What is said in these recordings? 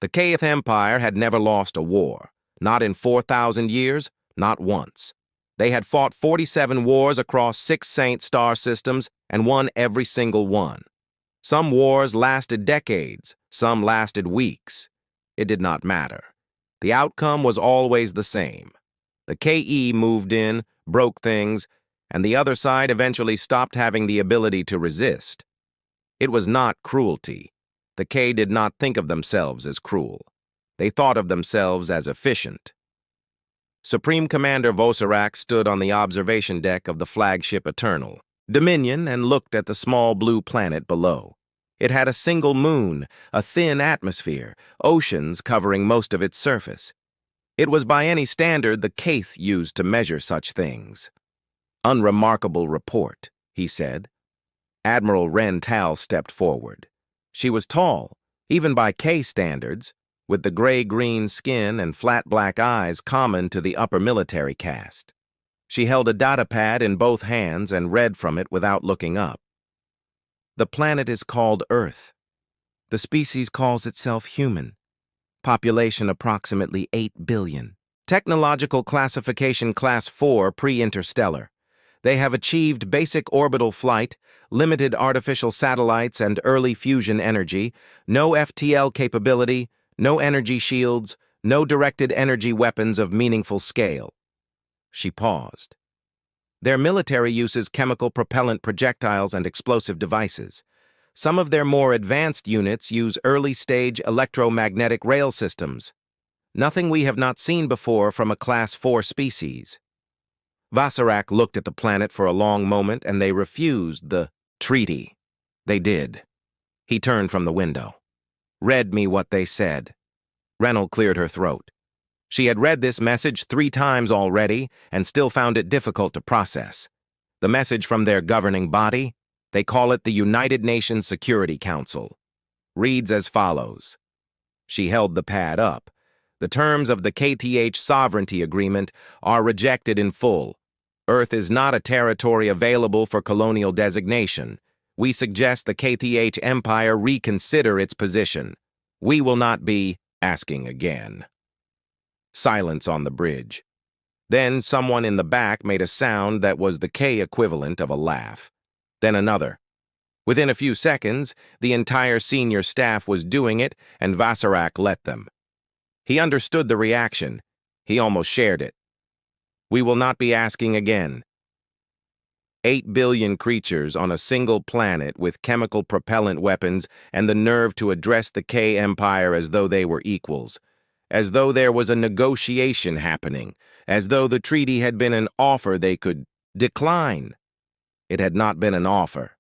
The Kth Empire had never lost a war, not in 4,000 years, not once. They had fought 47 wars across 6 Saint star systems and won every single one. Some wars lasted decades, some lasted weeks. It did not matter. The outcome was always the same. The KE moved in, broke things, and the other side eventually stopped having the ability to resist. It was not cruelty. The K did not think of themselves as cruel. They thought of themselves as efficient. Supreme Commander Vosarak stood on the observation deck of the flagship Eternal, Dominion, and looked at the small blue planet below. It had a single moon, a thin atmosphere, oceans covering most of its surface. It was by any standard the Kth used to measure such things. "Unremarkable report," he said. Admiral Ren Tal stepped forward. She was tall, even by K standards, with the gray-green skin and flat black eyes common to the upper military caste. She held a data pad in both hands and read from it without looking up. "The planet is called Earth. The species calls itself human. Population approximately 8 billion. Technological classification Class 4 pre-interstellar. They have achieved basic orbital flight, limited artificial satellites and early fusion energy, no FTL capability, no energy shields, no directed energy weapons of meaningful scale." She paused. "Their military uses chemical propellant projectiles and explosive devices. Some of their more advanced units use early-stage electromagnetic rail systems. Nothing we have not seen before from a Class 4 species." Vosarak looked at the planet for a long moment, and they refused the treaty. They did. He turned from the window. "Read me what they said." Rennell cleared her throat. She had read this message 3 times already and still found it difficult to process. The message from their governing body, they call it the United Nations Security Council, reads as follows. She held the pad up. "The terms of the KTH Sovereignty Agreement are rejected in full. Earth is not a territory available for colonial designation. We suggest the KTH Empire reconsider its position. We will not be asking again." Silence on the bridge. Then someone in the back made a sound that was the K equivalent of a laugh. Then another. Within a few seconds, the entire senior staff was doing it, and Vosarak let them. He understood the reaction. He almost shared it. "We will not be asking again." 8 billion creatures on a single planet with chemical propellant weapons and the nerve to address the K Empire as though they were equals, as though there was a negotiation happening, as though the treaty had been an offer they could decline. It had not been an offer.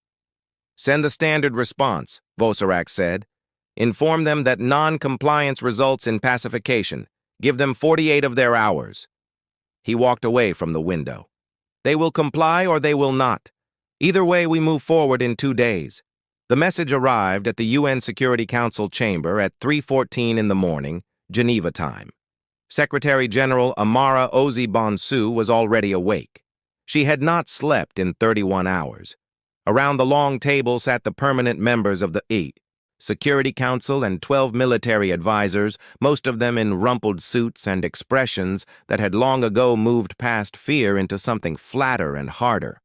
"Send the standard response," Vosarak said. "Inform them that non-compliance results in pacification. Give them 48 of their hours." He walked away from the window. "They will comply or they will not. Either way, we move forward in 2 days." The message arrived at the UN Security Council chamber at 3:14 in the morning, Geneva time. Secretary General Amara Ozi Bonsu was already awake. She had not slept in 31 hours. Around the long table sat the permanent members of the Security Council and 12 military advisors, most of them in rumpled suits and expressions that had long ago moved past fear into something flatter and harder.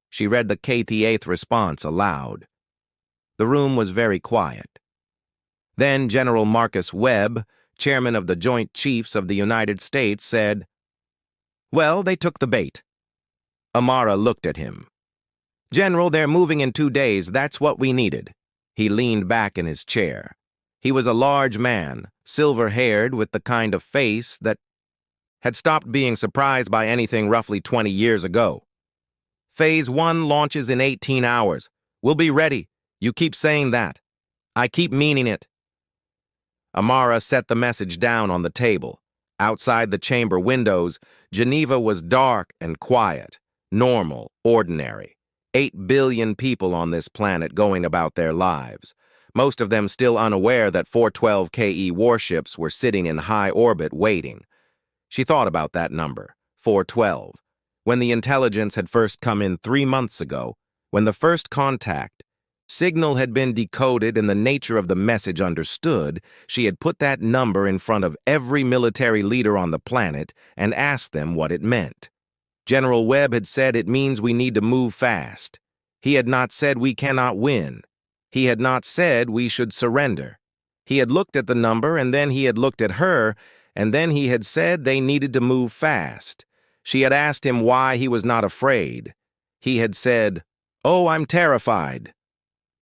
She read the KT-8th response aloud. The room was very quiet. Then General Marcus Webb, chairman of the Joint Chiefs of the United States, said, "Well, they took the bait." Amara looked at him. "General, they're moving in 2 days. That's what we needed." He leaned back in his chair. He was a large man, silver-haired, with the kind of face that had stopped being surprised by anything roughly 20 years ago. "Phase 1 launches in 18 hours. We'll be ready. You keep saying that. I keep meaning it." Amara set the message down on the table. Outside the chamber windows, Geneva was dark and quiet, normal, ordinary. 8 billion people on this planet going about their lives, most of them still unaware that 412 KE warships were sitting in high orbit waiting. She thought about that number, 412, when the intelligence had first come in 3 months ago, when the first contact, Signal had been decoded and the nature of the message understood. She had put that number in front of every military leader on the planet and asked them what it meant. General Webb had said it means we need to move fast. He had not said we cannot win. He had not said we should surrender. He had looked at the number, and then he had looked at her, and then he had said they needed to move fast. She had asked him why he was not afraid. He had said, "Oh, I'm terrified."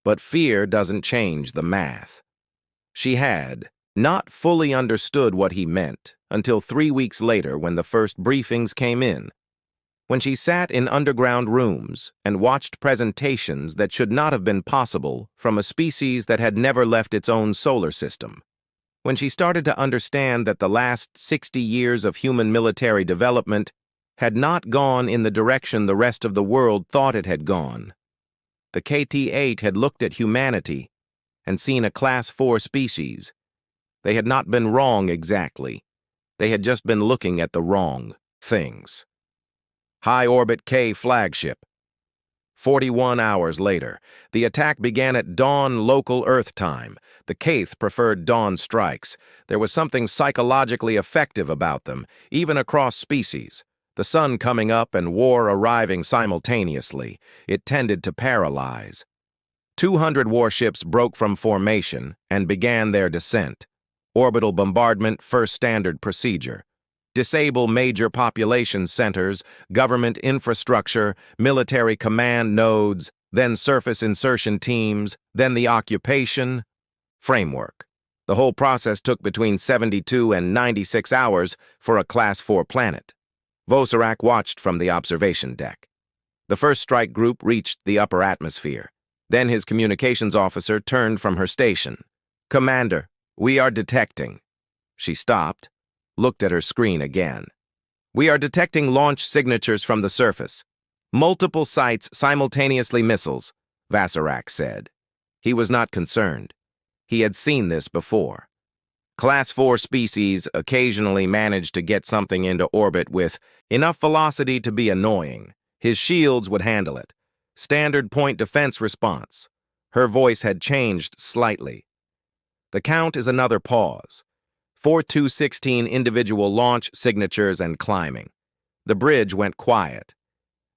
But fear doesn't change the math. She had not fully understood what he meant until 3 weeks later when the first briefings came in. When she sat in underground rooms and watched presentations that should not have been possible from a species that had never left its own solar system. When she started to understand that the last 60 years of human military development had not gone in the direction the rest of the world thought it had gone. The KT-8 had looked at humanity and seen a Class 4 species. They had not been wrong exactly. They had just been looking at the wrong things. High Orbit K flagship. 41 hours later, the attack began at dawn local Earth time. The Kaith preferred dawn strikes. There was something psychologically effective about them, even across species. The sun coming up and war arriving simultaneously, it tended to paralyze. 200 warships broke from formation and began their descent. Orbital bombardment, first standard procedure. Disable major population centers, government infrastructure, military command nodes, then surface insertion teams, then the occupation framework. The whole process took between 72 and 96 hours for a Class 4 planet. Vosarak watched from the observation deck. The first strike group reached the upper atmosphere. Then his communications officer turned from her station. "Commander, we are detecting." She stopped, looked at her screen again. "We are detecting launch signatures from the surface. Multiple sites, simultaneously missiles," Vosarak said. He was not concerned. He had seen this before. Class 4 species occasionally managed to get something into orbit with enough velocity to be annoying. His shields would handle it. Standard point defense response. Her voice had changed slightly. The count is another pause. 4216 individual launch signatures and climbing. The bridge went quiet.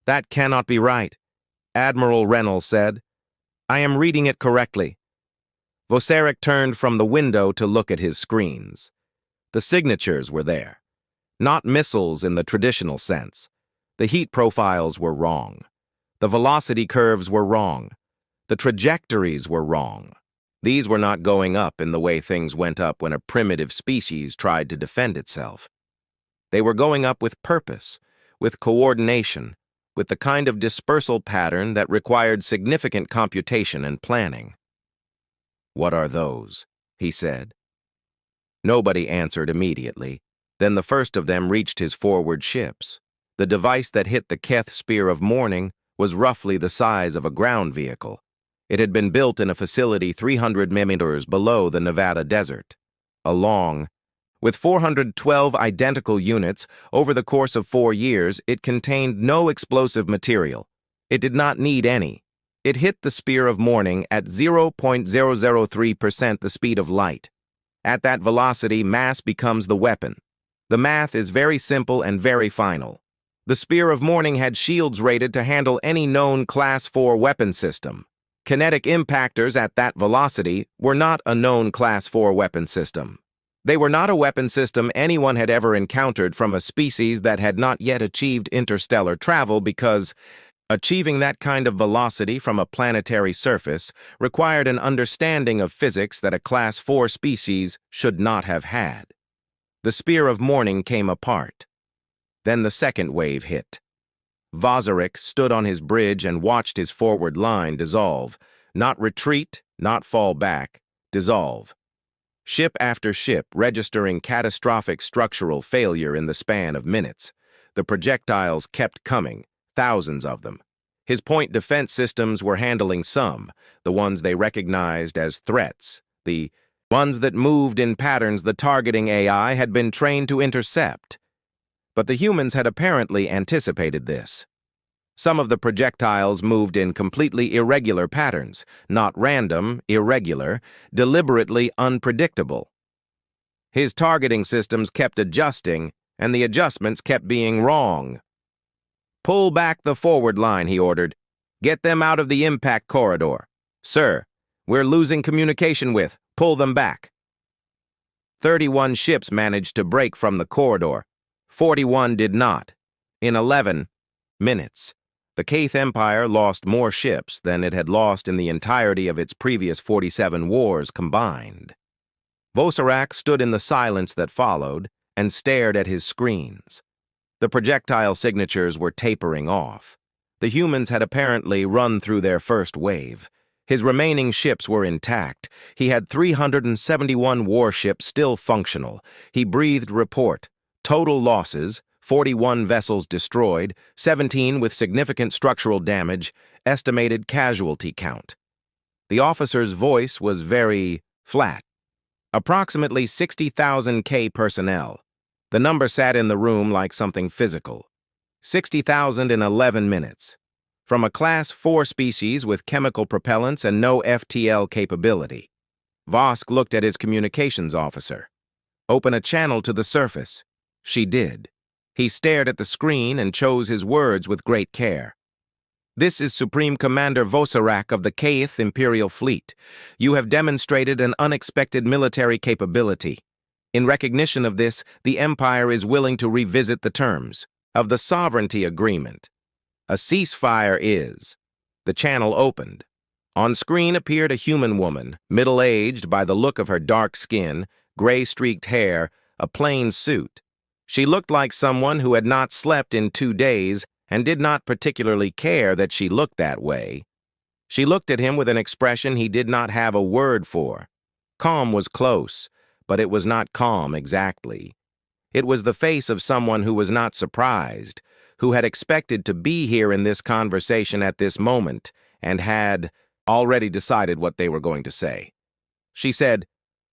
"That cannot be right," Admiral Reynolds said. "I am reading it correctly." Vosarik turned from the window to look at his screens. The signatures were there. Not missiles in the traditional sense. The heat profiles were wrong. The velocity curves were wrong. The trajectories were wrong. These were not going up in the way things went up when a primitive species tried to defend itself. They were going up with purpose, with coordination, with the kind of dispersal pattern that required significant computation and planning. "What are those?" he said. Nobody answered immediately. Then the first of them reached his forward ships. The device that hit the Keth Spear of Morning was roughly the size of a ground vehicle. It had been built in a facility 300 meters below the Nevada desert. With 412 identical units, over the course of 4 years, it contained no explosive material. It did not need any. It hit the Spear of Morning at 0.003% the speed of light. At that velocity, mass becomes the weapon. The math is very simple and very final. The Spear of Morning had shields rated to handle any known Class 4 weapon system. Kinetic impactors at that velocity were not a known Class 4 weapon system. They were not a weapon system anyone had ever encountered from a species that had not yet achieved interstellar travel because achieving that kind of velocity from a planetary surface required an understanding of physics that a Class 4 species should not have had. The Spear of Morning came apart. Then the second wave hit. Vosarik stood on his bridge and watched his forward line dissolve. Not retreat, not fall back, dissolve. Ship after ship registering catastrophic structural failure in the span of minutes. The projectiles kept coming, thousands of them. His point defense systems were handling some, the ones they recognized as threats, the ones that moved in patterns the targeting AI had been trained to intercept. But the humans had apparently anticipated this. Some of the projectiles moved in completely irregular patterns, not random, irregular, deliberately unpredictable. His targeting systems kept adjusting, and the adjustments kept being wrong. "Pull back the forward line," he ordered. "Get them out of the impact corridor. Sir, we're losing communication with. Pull them back." 31 ships managed to break from the corridor. 41 did not. In 11 minutes, the Kaith Empire lost more ships than it had lost in the entirety of its previous 47 wars combined. Vosarak stood in the silence that followed and stared at his screens. The projectile signatures were tapering off. The humans had apparently run through their first wave. His remaining ships were intact. He had 371 warships still functional. He breathed report. Total losses: 41 vessels destroyed, 17 with significant structural damage, estimated casualty count. The officer's voice was very flat. Approximately 60,000 K personnel. The number sat in the room like something physical. 60,000 in 11 minutes. From a Class 4 species with chemical propellants and no FTL capability. Vosk looked at his communications officer. "Open a channel to the surface." She did. He stared at the screen and chose his words with great care. "This is Supreme Commander Vosarak of the Kaith Imperial Fleet. You have demonstrated an unexpected military capability. In recognition of this, the Empire is willing to revisit the terms of the Sovereignty Agreement. A ceasefire is." The channel opened. On screen appeared a human woman, middle-aged by the look of her dark skin, gray-streaked hair, a plain suit. She looked like someone who had not slept in 2 days and did not particularly care that she looked that way. She looked at him with an expression he did not have a word for. Calm was close, but it was not calm exactly. It was the face of someone who was not surprised, who had expected to be here in this conversation at this moment and had already decided what they were going to say. She said,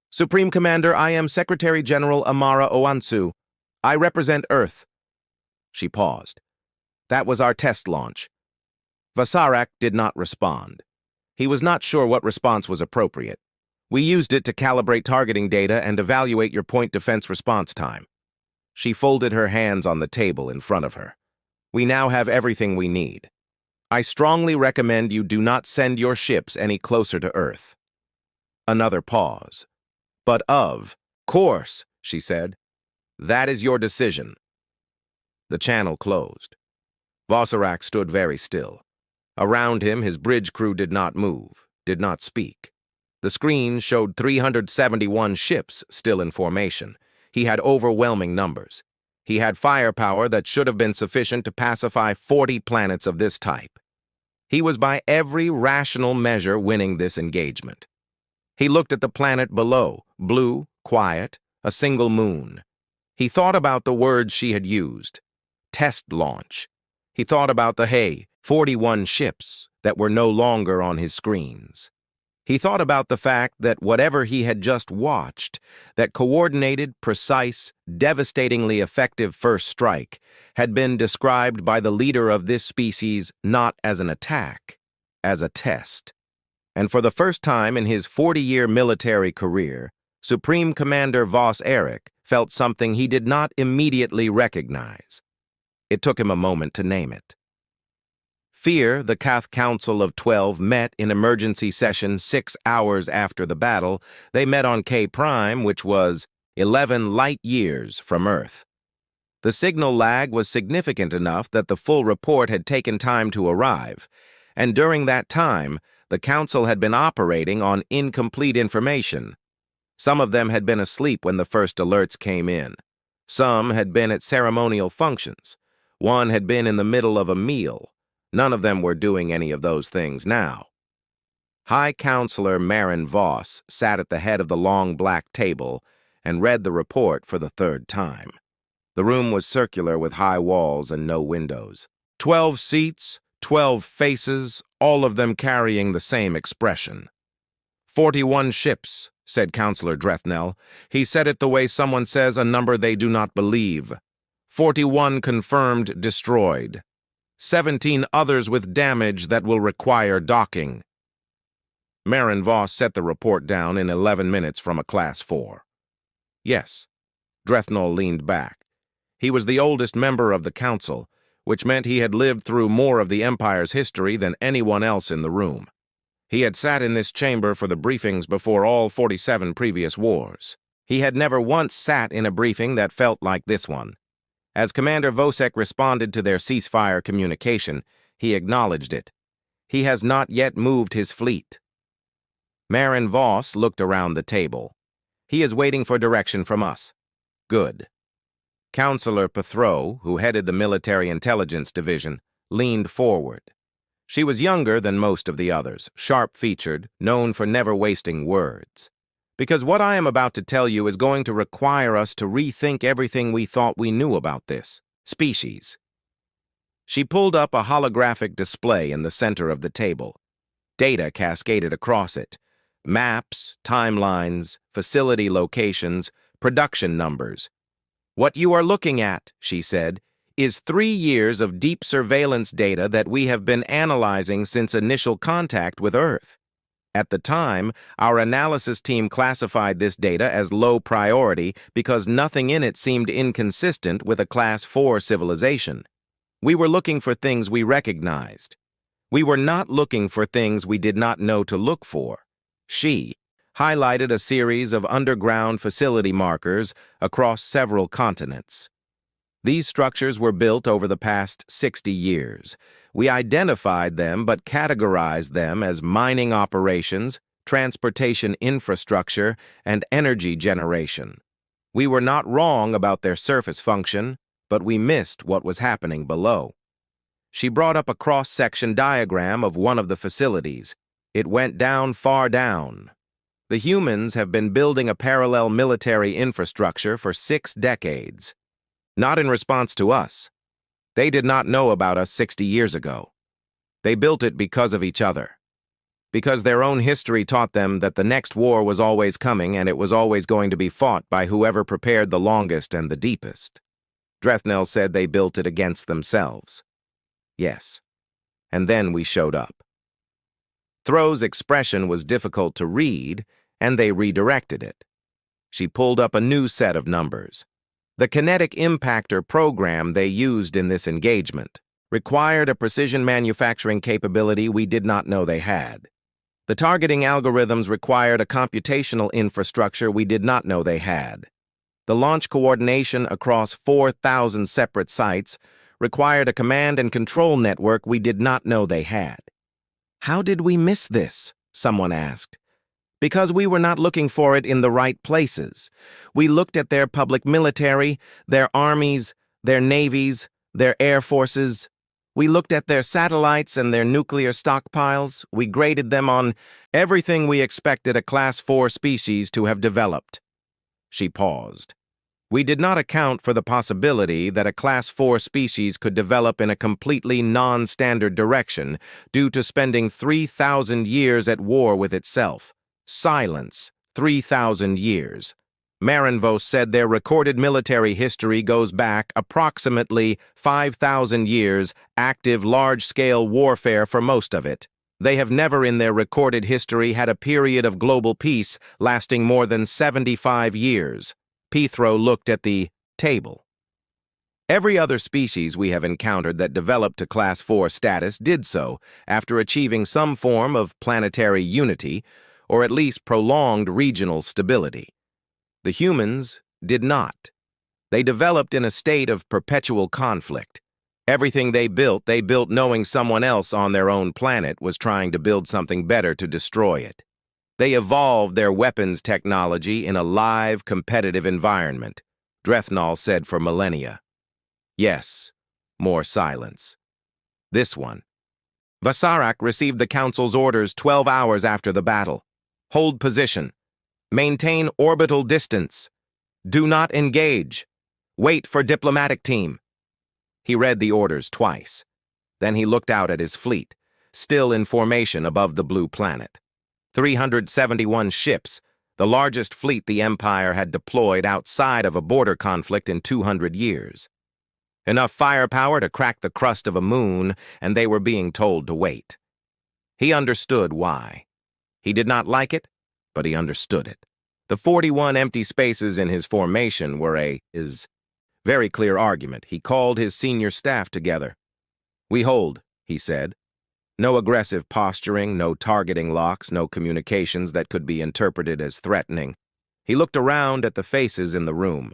"Supreme Commander, I am Secretary General Amara Oansu. I represent Earth." She paused. "That was our test launch." Vosarak did not respond. He was not sure what response was appropriate. "We used it to calibrate targeting data and evaluate your point defense response time." She folded her hands on the table in front of her. "We now have everything we need. I strongly recommend you do not send your ships any closer to Earth." Another pause. "But of course," she said. "That is your decision." The channel closed. Vosarak stood very still. Around him, his bridge crew did not move, did not speak. The screen showed 371 ships still in formation. He had overwhelming numbers. He had firepower that should have been sufficient to pacify 40 planets of this type. He was by every rational measure winning this engagement. He looked at the planet below, blue, quiet, a single moon. He thought about the words she had used. Test launch. He thought about the 41 ships that were no longer on his screens. He thought about the fact that whatever he had just watched, that coordinated, precise, devastatingly effective first strike, had been described by the leader of this species not as an attack, as a test. And for the first time in his 40-year military career, Supreme Commander Vos Eric felt something he did not immediately recognize. It took him a moment to name it. Fear, the Kath Council of 12 met in emergency session 6 hours after the battle. They met on K Prime, which was 11 light years from Earth. The signal lag was significant enough that the full report had taken time to arrive, and during that time, the Council had been operating on incomplete information. Some of them had been asleep when the first alerts came in. Some had been at ceremonial functions. One had been in the middle of a meal. None of them were doing any of those things now. High Counselor Marin Voss sat at the head of the long black table and read the report for the 3rd time. The room was circular with high walls and no windows. 12 seats, 12 faces, all of them carrying the same expression. 41 ships, said Counselor Drethnell. He said it the way someone says a number they do not believe. 41 confirmed destroyed. 17 others with damage that will require docking. Marin Voss set the report down in 11 minutes from a Class 4. Yes. Drethnol leaned back. He was the oldest member of the council, which meant he had lived through more of the Empire's history than anyone else in the room. He had sat in this chamber for the briefings before all 47 previous wars. He had never once sat in a briefing that felt like this one. As Commander Vosek responded to their ceasefire communication, he acknowledged it. He has not yet moved his fleet. Marin Voss looked around the table. He is waiting for direction from us. Good. Counselor Petro, who headed the Military Intelligence Division, leaned forward. She was younger than most of the others, sharp-featured, known for never wasting words. Because what I am about to tell you is going to require us to rethink everything we thought we knew about this species. She pulled up a holographic display in the center of the table. Data cascaded across it. Maps, timelines, facility locations, production numbers. What you are looking at, she said, is 3 years of deep surveillance data that we have been analyzing since initial contact with Earth. At the time, our analysis team classified this data as low priority because nothing in it seemed inconsistent with a Class 4 civilization. We were looking for things we recognized. We were not looking for things we did not know to look for. She highlighted a series of underground facility markers across several continents. These structures were built over the past 60 years. We identified them but categorized them as mining operations, transportation infrastructure, and energy generation. We were not wrong about their surface function, but we missed what was happening below. She brought up a cross-section diagram of one of the facilities. It went down far down. The humans have been building a parallel military infrastructure for 6 decades. Not in response to us. They did not know about us 60 years ago. They built it because of each other. Because their own history taught them that the next war was always coming and it was always going to be fought by whoever prepared the longest and the deepest. Drethnol said they built it against themselves. Yes. And then we showed up. Thro's expression was difficult to read, and they redirected it. She pulled up a new set of numbers. The kinetic impactor program they used in this engagement required a precision manufacturing capability we did not know they had. The targeting algorithms required a computational infrastructure we did not know they had. The launch coordination across 4,000 separate sites required a command and control network we did not know they had. How did we miss this? Someone asked. Because we were not looking for it in the right places. We looked at their public military, their armies, their navies, their air forces. We looked at their satellites and their nuclear stockpiles. We graded them on everything we expected a Class 4 species to have developed. She paused. We did not account for the possibility that a Class 4 species could develop in a completely non-standard direction due to spending 3,000 years at war with itself. Silence, 3,000 years. Marin Voss said their recorded military history goes back approximately 5,000 years, active large-scale warfare for most of it. They have never in their recorded history had a period of global peace lasting more than 75 years. Petro looked at the table. Every other species we have encountered that developed to Class 4 status did so after achieving some form of planetary unity, or at least prolonged regional stability. The humans did not. They developed in a state of perpetual conflict. Everything they built knowing someone else on their own planet was trying to build something better to destroy it. They evolved their weapons technology in a live, competitive environment, Drethnol said for millennia. Yes, more silence. This one. Vasarak received the Council's orders 12 hours after the battle. Hold position. Maintain orbital distance. Do not engage. Wait for diplomatic team. He read the orders twice. Then he looked out at his fleet, still in formation above the blue planet. 371 ships, the largest fleet the Empire had deployed outside of a border conflict in 200 years. Enough firepower to crack the crust of a moon, and they were being told to wait. He understood why. He did not like it, but he understood it. The 41 empty spaces in his formation were his very clear argument. He called his senior staff together. "We hold," he said. No aggressive posturing, no targeting locks, no communications that could be interpreted as threatening. He looked around at the faces in the room.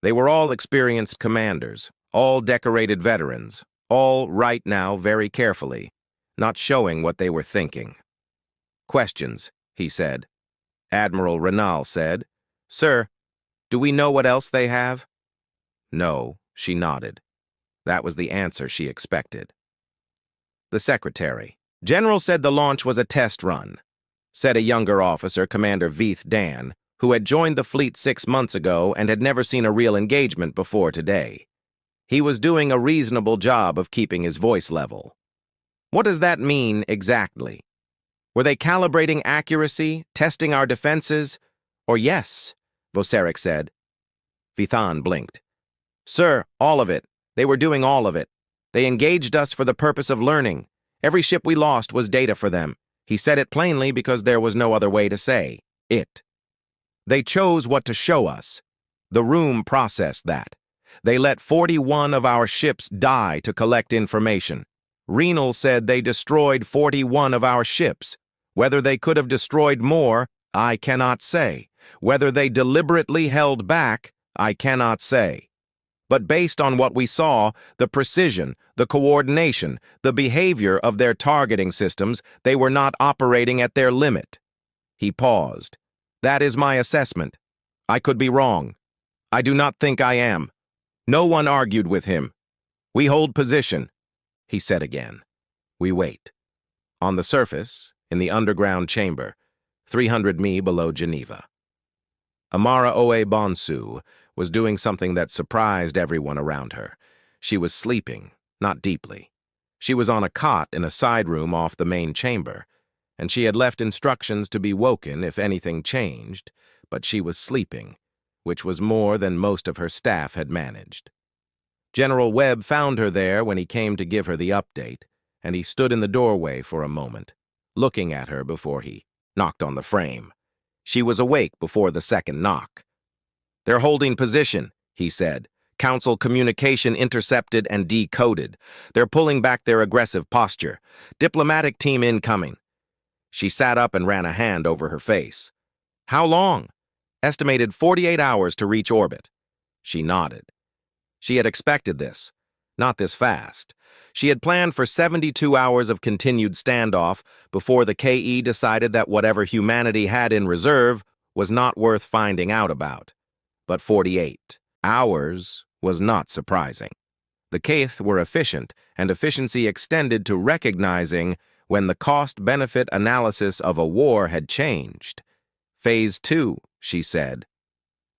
They were all experienced commanders, all decorated veterans, all right now very carefully, not showing what they were thinking. "Questions," he said. Admiral Renal said, "Sir, do we know what else they have?" "No," she nodded. That was the answer she expected. The secretary. "General said the launch was a test run," said a younger officer, Commander Veith Dan, who had joined the fleet 6 months ago and had never seen a real engagement before today. He was doing a reasonable job of keeping his voice level. "What does that mean exactly? Were they calibrating accuracy, testing our defenses?" "Or yes," Voserick said. Vithan blinked. "Sir, all of it. They were doing all of it. They engaged us for the purpose of learning. Every ship we lost was data for them." He said it plainly because there was no other way to say it. "They chose what to show us. The room processed that. They let 41 of our ships die to collect information. Renal said they destroyed 41 of our ships. Whether they could have destroyed more, I cannot say. Whether they deliberately held back, I cannot say. But based on what we saw, the precision, the coordination, the behavior of their targeting systems, they were not operating at their limit." He paused. "That is my assessment. I could be wrong. I do not think I am." No one argued with him. "We hold position," he said again. "We wait." On the surface, in the underground chamber, 300 mi below Geneva. Amara Oe Bonsu was doing something that surprised everyone around her. She was sleeping, not deeply. She was on a cot in a side room off the main chamber, and she had left instructions to be woken if anything changed, but she was sleeping, which was more than most of her staff had managed. General Webb found her there when he came to give her the update, and he stood in the doorway for a moment, looking at her before he knocked on the frame. She was awake before the second knock. "They're holding position," he said. "Council communication intercepted and decoded. They're pulling back their aggressive posture. Diplomatic team incoming." She sat up and ran a hand over her face. "How long?" "Estimated 48 hours to reach orbit." She nodded. She had expected this. Not this fast. She had planned for 72 hours of continued standoff before the KE decided that whatever humanity had in reserve was not worth finding out about. But 48 hours was not surprising. The Kaith were efficient, and efficiency extended to recognizing when the cost-benefit analysis of a war had changed. "Phase 2, she said.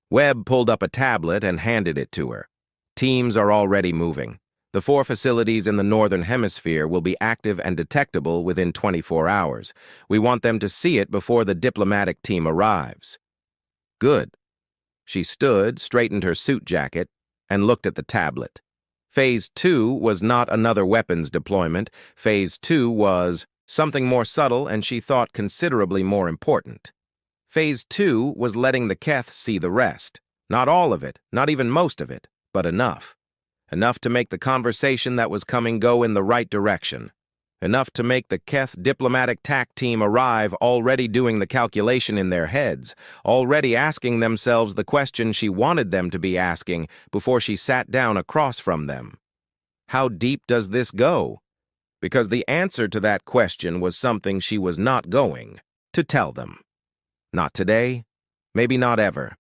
Webb pulled up a tablet and handed it to her. "Teams are already moving. The 4 facilities in the Northern Hemisphere will be active and detectable within 24 hours. We want them to see it before the diplomatic team arrives." "Good." She stood, straightened her suit jacket, and looked at the tablet. Phase 2 was not another weapons deployment. Phase 2 was something more subtle and she thought considerably more important. Phase 2 was letting the Keth see the rest. Not all of it, not even most of it, but enough. Enough to make the conversation that was coming go in the right direction. Enough to make the Keth diplomatic TAC team arrive already doing the calculation in their heads, already asking themselves the question she wanted them to be asking before she sat down across from them. How deep does this go? Because the answer to that question was something she was not going to tell them. Not today, maybe not ever.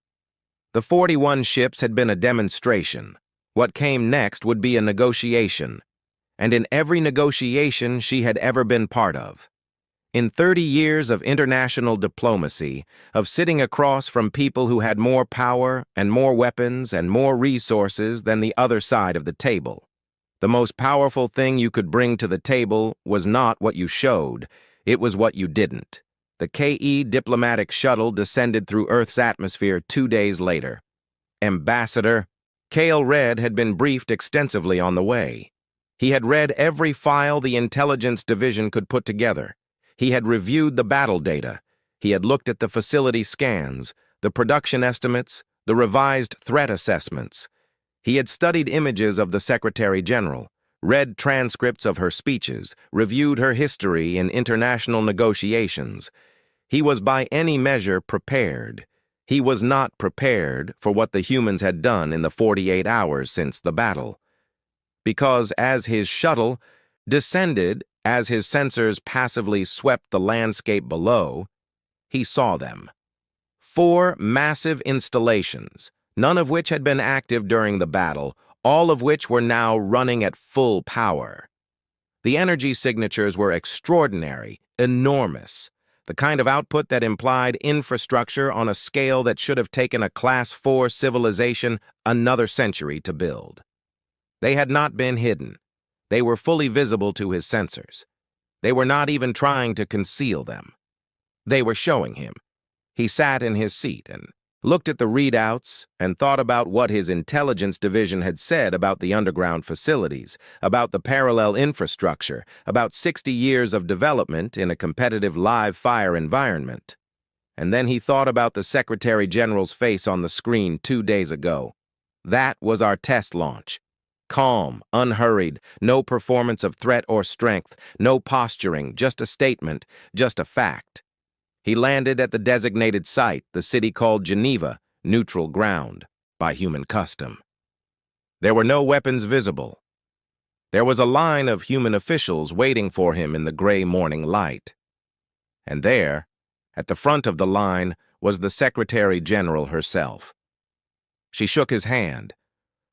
The 41 ships had been a demonstration. What came next would be a negotiation. And in every negotiation she had ever been part of. In 30 years of international diplomacy, of sitting across from people who had more power and more weapons and more resources than the other side of the table. The most powerful thing you could bring to the table was not what you showed, it was what you didn't. The KE diplomatic shuttle descended through Earth's atmosphere 2 days later. "Ambassador," Cale Red had been briefed extensively on the way. He had read every file the intelligence division could put together. He had reviewed the battle data. He had looked at the facility scans, the production estimates, the revised threat assessments. He had studied images of the Secretary General, read transcripts of her speeches, reviewed her history in international negotiations. He was by any measure prepared. He was not prepared for what the humans had done in the 48 hours since the battle. Because as his shuttle descended, as his sensors passively swept the landscape below, he saw them. 4 massive installations, none of which had been active during the battle, all of which were now running at full power. The energy signatures were extraordinary, enormous, the kind of output that implied infrastructure on a scale that should have taken a Class 4 civilization another century to build. They had not been hidden. They were fully visible to his sensors. They were not even trying to conceal them. They were showing him. He sat in his seat and looked at the readouts and thought about what his intelligence division had said about the underground facilities, about the parallel infrastructure, about 60 years of development in a competitive live-fire environment. And then he thought about the Secretary General's face on the screen 2 days ago. That was our test launch. Calm, unhurried, no performance of threat or strength, no posturing, just a statement, just a fact. He landed at the designated site, the city called Geneva, neutral ground, by human custom. There were no weapons visible. There was a line of human officials waiting for him in the gray morning light. And there, at the front of the line, was the Secretary General herself. She shook his hand,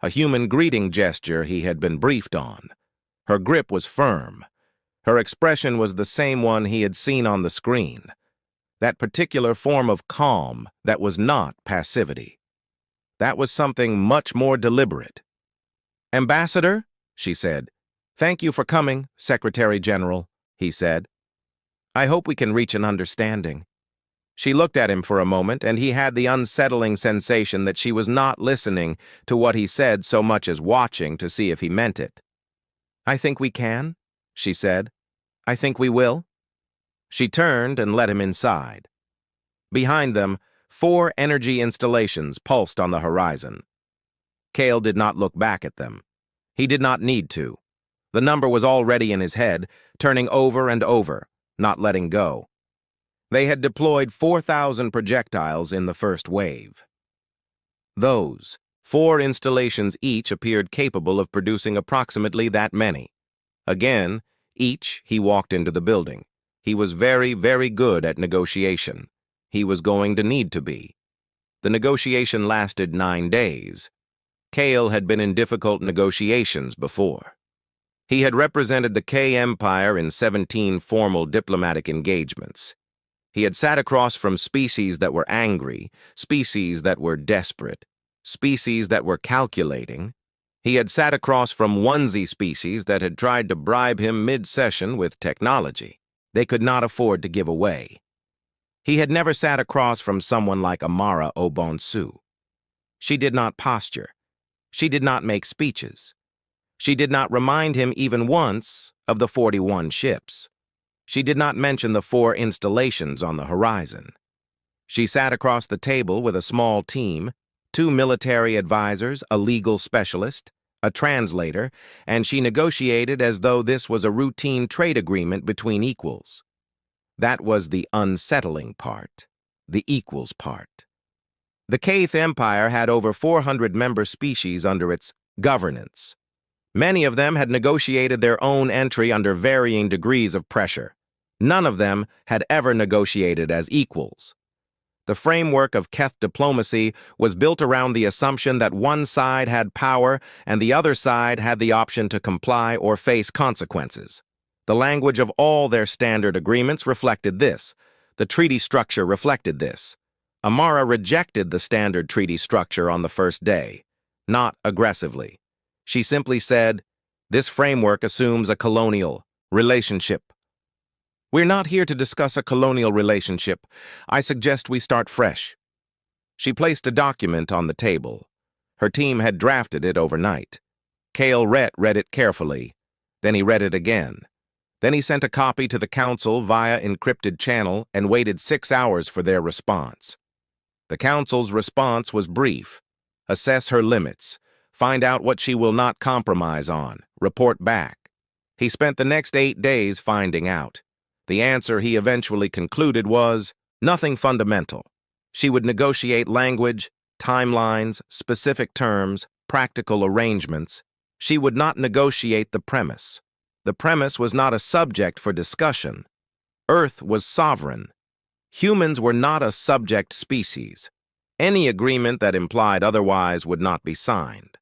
a human greeting gesture he had been briefed on. Her grip was firm. Her expression was the same one he had seen on the screen. That particular form of calm that was not passivity. That was something much more deliberate. "Ambassador," she said. "Thank you for coming, Secretary General," he said. "I hope we can reach an understanding." She looked at him for a moment, and he had the unsettling sensation that she was not listening to what he said so much as watching to see if he meant it. "I think we can," she said. "I think we will." She turned and led him inside. Behind them, 4 energy installations pulsed on the horizon. Cale did not look back at them. He did not need to. The number was already in his head, turning over and over, not letting go. They had deployed 4,000 projectiles in the first wave. Those 4 installations each appeared capable of producing approximately that many. Again, he walked into the building. He was very, very good at negotiation. He was going to need to be. The negotiation lasted 9 days. Cale had been in difficult negotiations before. He had represented the K Empire in 17 formal diplomatic engagements. He had sat across from species that were angry, species that were desperate, species that were calculating. He had sat across from onesie species that had tried to bribe him mid-session with technology they could not afford to give away. He had never sat across from someone like Amara Obonsu. She did not posture. She did not make speeches. She did not remind him even once of the 41 ships. She did not mention the 4 installations on the horizon. She sat across the table with a small team, 2 military advisors, a legal specialist, a translator, and she negotiated as though this was a routine trade agreement between equals. That was the unsettling part, the equals part. The Kth Empire had over 400 member species under its governance. Many of them had negotiated their own entry under varying degrees of pressure. None of them had ever negotiated as equals. The framework of Keth diplomacy was built around the assumption that one side had power and the other side had the option to comply or face consequences. The language of all their standard agreements reflected this. The treaty structure reflected this. Amara rejected the standard treaty structure on the first day, not aggressively. She simply said, "This framework assumes a colonial relationship." "We're not here to discuss a colonial relationship. I suggest we start fresh." She placed a document on the table. Her team had drafted it overnight. Cale Rhett read it carefully. Then he read it again. Then he sent a copy to the council via encrypted channel and waited 6 hours for their response. The council's response was brief. Assess her limits. Find out what she will not compromise on. Report back. He spent the next 8 days finding out. The answer he eventually concluded was nothing fundamental. She would negotiate language, timelines, specific terms, practical arrangements. She would not negotiate the premise. The premise was not a subject for discussion. Earth was sovereign. Humans were not a subject species. Any agreement that implied otherwise would not be signed.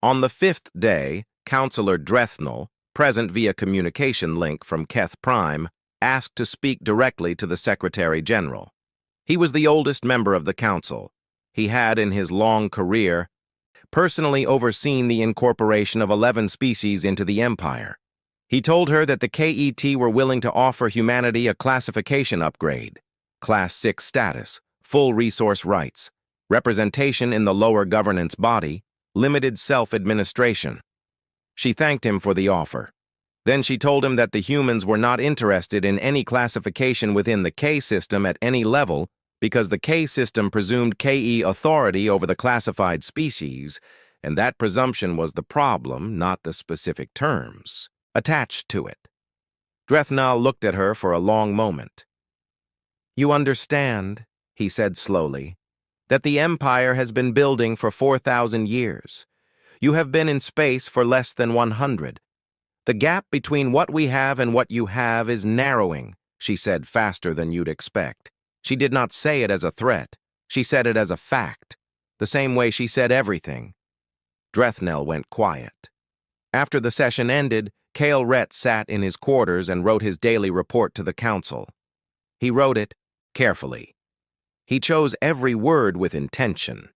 On the 5th day, Counselor Drethnell, present via communication link from Keth Prime, asked to speak directly to the Secretary General. He was the oldest member of the council. He had, in his long career, personally overseen the incorporation of 11 species into the Empire. He told her that the KET were willing to offer humanity a classification upgrade, Class 6 status, full resource rights, representation in the lower governance body, limited self-administration. She thanked him for the offer. Then she told him that the humans were not interested in any classification within the K system at any level because the K system presumed KE authority over the classified species, and that presumption was the problem, not the specific terms attached to it. Drethnell looked at her for a long moment. "You understand," he said slowly, "that the Empire has been building for 4,000 years. You have been in space for less than 100. The gap between what we have and what you have is narrowing," she said faster than you'd expect. She did not say it as a threat. She said it as a fact, the same way she said everything. Drethnell went quiet. After the session ended, Cale Rhett sat in his quarters and wrote his daily report to the council. He wrote it carefully. He chose every word with intention.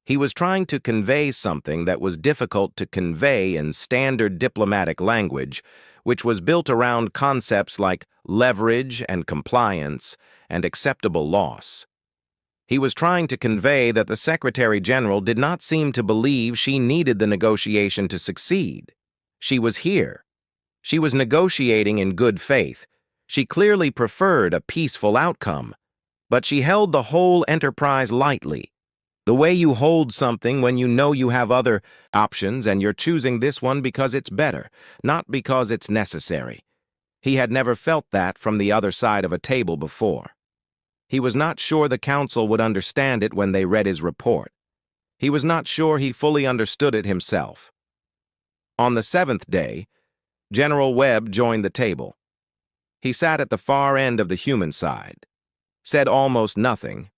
He was trying to convey something that was difficult to convey in standard diplomatic language, which was built around concepts like leverage and compliance and acceptable loss. He was trying to convey that the Secretary General did not seem to believe she needed the negotiation to succeed. She was here. She was negotiating in good faith. She clearly preferred a peaceful outcome, but she held the whole enterprise lightly. The way you hold something when you know you have other options and you're choosing this one because it's better, not because it's necessary. He had never felt that from the other side of a table before. He was not sure the council would understand it when they read his report. He was not sure he fully understood it himself. On the 7th day, General Webb joined the table. He sat at the far end of the human side, said almost nothing,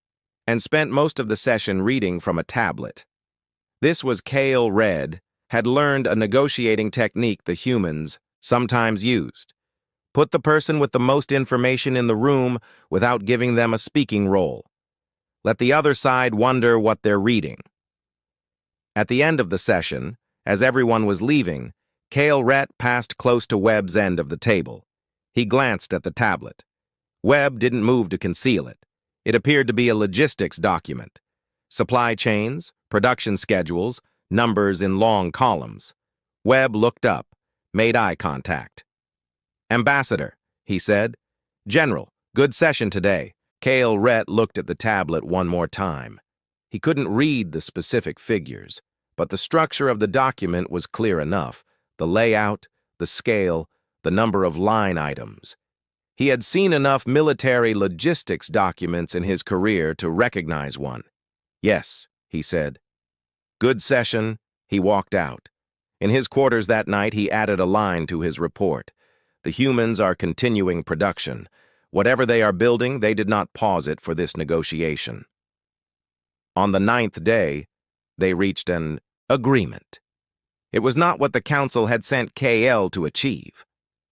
and spent most of the session reading from a tablet. This was Cale Rhett, had learned a negotiating technique the humans sometimes used. Put the person with the most information in the room without giving them a speaking role. Let the other side wonder what they're reading. At the end of the session, as everyone was leaving, Cale Rhett passed close to Webb's end of the table. He glanced at the tablet. Webb didn't move to conceal it. It appeared to be a logistics document. Supply chains, production schedules, numbers in long columns. Webb looked up, made eye contact. "Ambassador," he said. "General, good session today." Cale Rhett looked at the tablet one more time. He couldn't read the specific figures, but the structure of the document was clear enough. The layout, the scale, the number of line items. He had seen enough military logistics documents in his career to recognize one. "Yes," he said. "Good session." He walked out. In his quarters that night, he added a line to his report. "The humans are continuing production. Whatever they are building, they did not pause it for this negotiation." On the 9th day, they reached an agreement. It was not what the council had sent KL to achieve.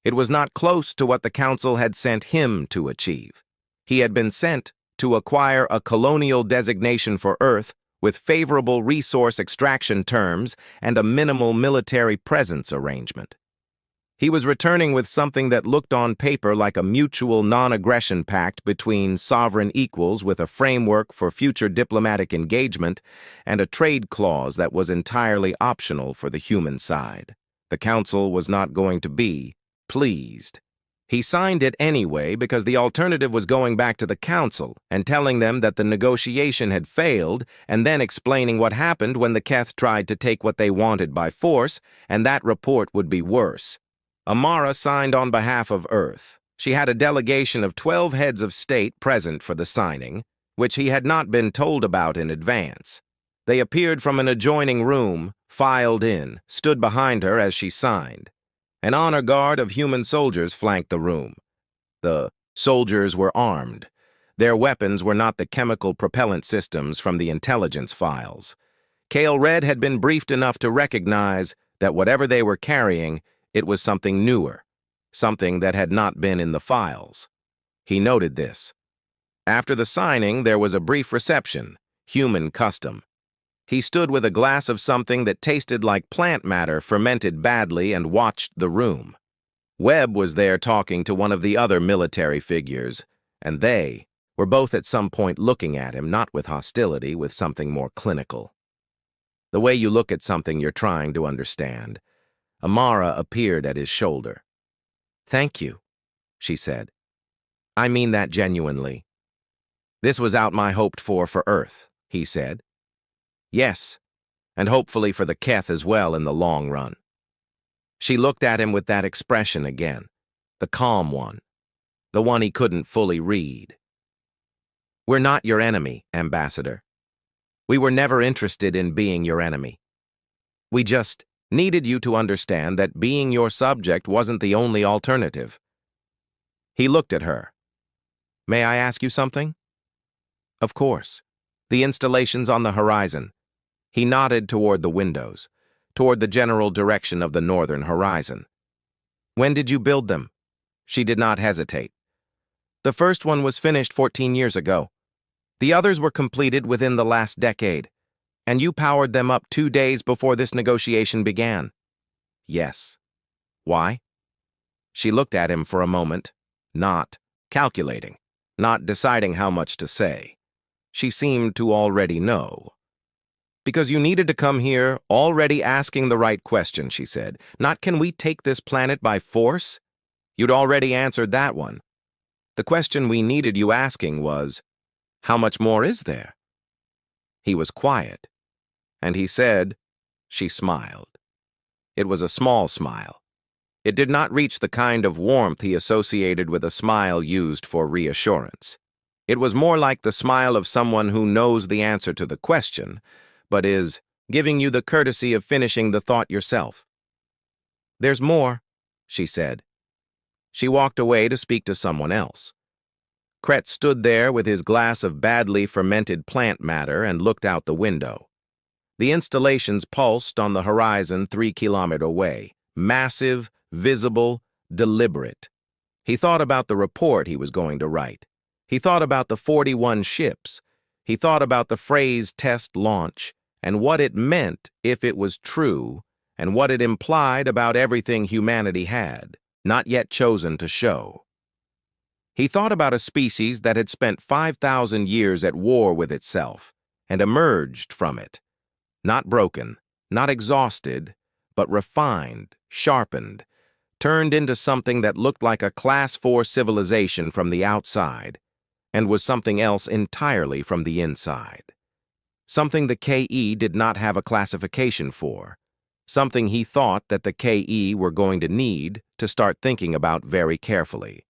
It was not close to what the council had sent him to achieve. He had been sent to acquire a colonial designation for Earth with favorable resource extraction terms and a minimal military presence arrangement. He was returning with something that looked on paper like a mutual non-aggression pact between sovereign equals with a framework for future diplomatic engagement and a trade clause that was entirely optional for the human side. The Council was not going to be pleased. He signed it anyway because the alternative was going back to the Council and telling them that the negotiation had failed and then explaining what happened when the Keth tried to take what they wanted by force, and that report would be worse. Amara signed on behalf of Earth. She had a delegation of 12 heads of state present for the signing, which he had not been told about in advance. They appeared from an adjoining room, filed in, stood behind her as she signed. An honor guard of human soldiers flanked the room. The soldiers were armed. Their weapons were not the chemical propellant systems from the intelligence files. Cale Red had been briefed enough to recognize that whatever they were carrying, it was something newer, something that had not been in the files. He noted this. After the signing, there was a brief reception, human custom. He stood with a glass of something that tasted like plant matter fermented badly and watched the room. Webb was there talking to one of the other military figures, and they were both at some point looking at him, not with hostility, with something more clinical. The way you look at something you're trying to understand. Amara appeared at his shoulder. "Thank you," she said. "I mean that genuinely." "This was out my hoped for Earth," he said. "Yes, and hopefully for the Keth as well in the long run." She looked at him with that expression again, the calm one, the one he couldn't fully read. "We're not your enemy, Ambassador. We were never interested in being your enemy. We just needed you to understand that being your subject wasn't the only alternative." He looked at her. "May I ask you something?" "Of course. The installations on the horizon." He nodded toward the windows, toward the general direction of the northern horizon. "When did you build them?" She did not hesitate. "The first one was finished 14 years ago. The others were completed within the last decade, and you powered them up 2 days before this negotiation began." "Yes." "Why?" She looked at him for a moment, not calculating, not deciding how much to say. She seemed to already know. "Because you needed to come here already asking the right question," she said. "Not can we take this planet by force?" You'd already answered that one. The question we needed you asking was, how much more is there? He was quiet, and he said, she smiled. It was a small smile. It did not reach the kind of warmth he associated with a smile used for reassurance. It was more like the smile of someone who knows the answer to the question, but is giving you the courtesy of finishing the thought yourself. "There's more," she said. She walked away to speak to someone else. Kret stood there with his glass of badly fermented plant matter and looked out the window. The installations pulsed on the horizon 3 kilometers away, massive, visible, deliberate. He thought about the report he was going to write. He thought about the 41 ships. He thought about the phrase test launch, and what it meant if it was true, and what it implied about everything humanity had, not yet chosen to show. He thought about a species that had spent 5,000 years at war with itself, and emerged from it. Not broken, not exhausted, but refined, sharpened, turned into something that looked like a Class 4 civilization from the outside, and was something else entirely from the inside. Something the KE did not have a classification for, something he thought that the KE were going to need to start thinking about very carefully.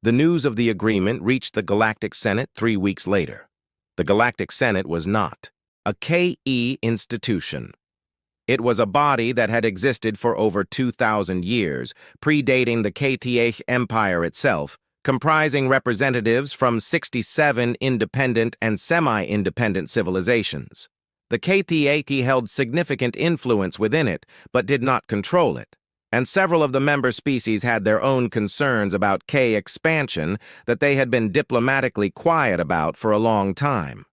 The news of the agreement reached the Galactic Senate 3 weeks later. The Galactic Senate was not a KE institution. It was a body that had existed for over 2,000 years, predating the KTH Empire itself, comprising representatives from 67 independent and semi-independent civilizations. The KTH held significant influence within it, but did not control it, and several of the member species had their own concerns about K expansion that they had been diplomatically quiet about for a long time.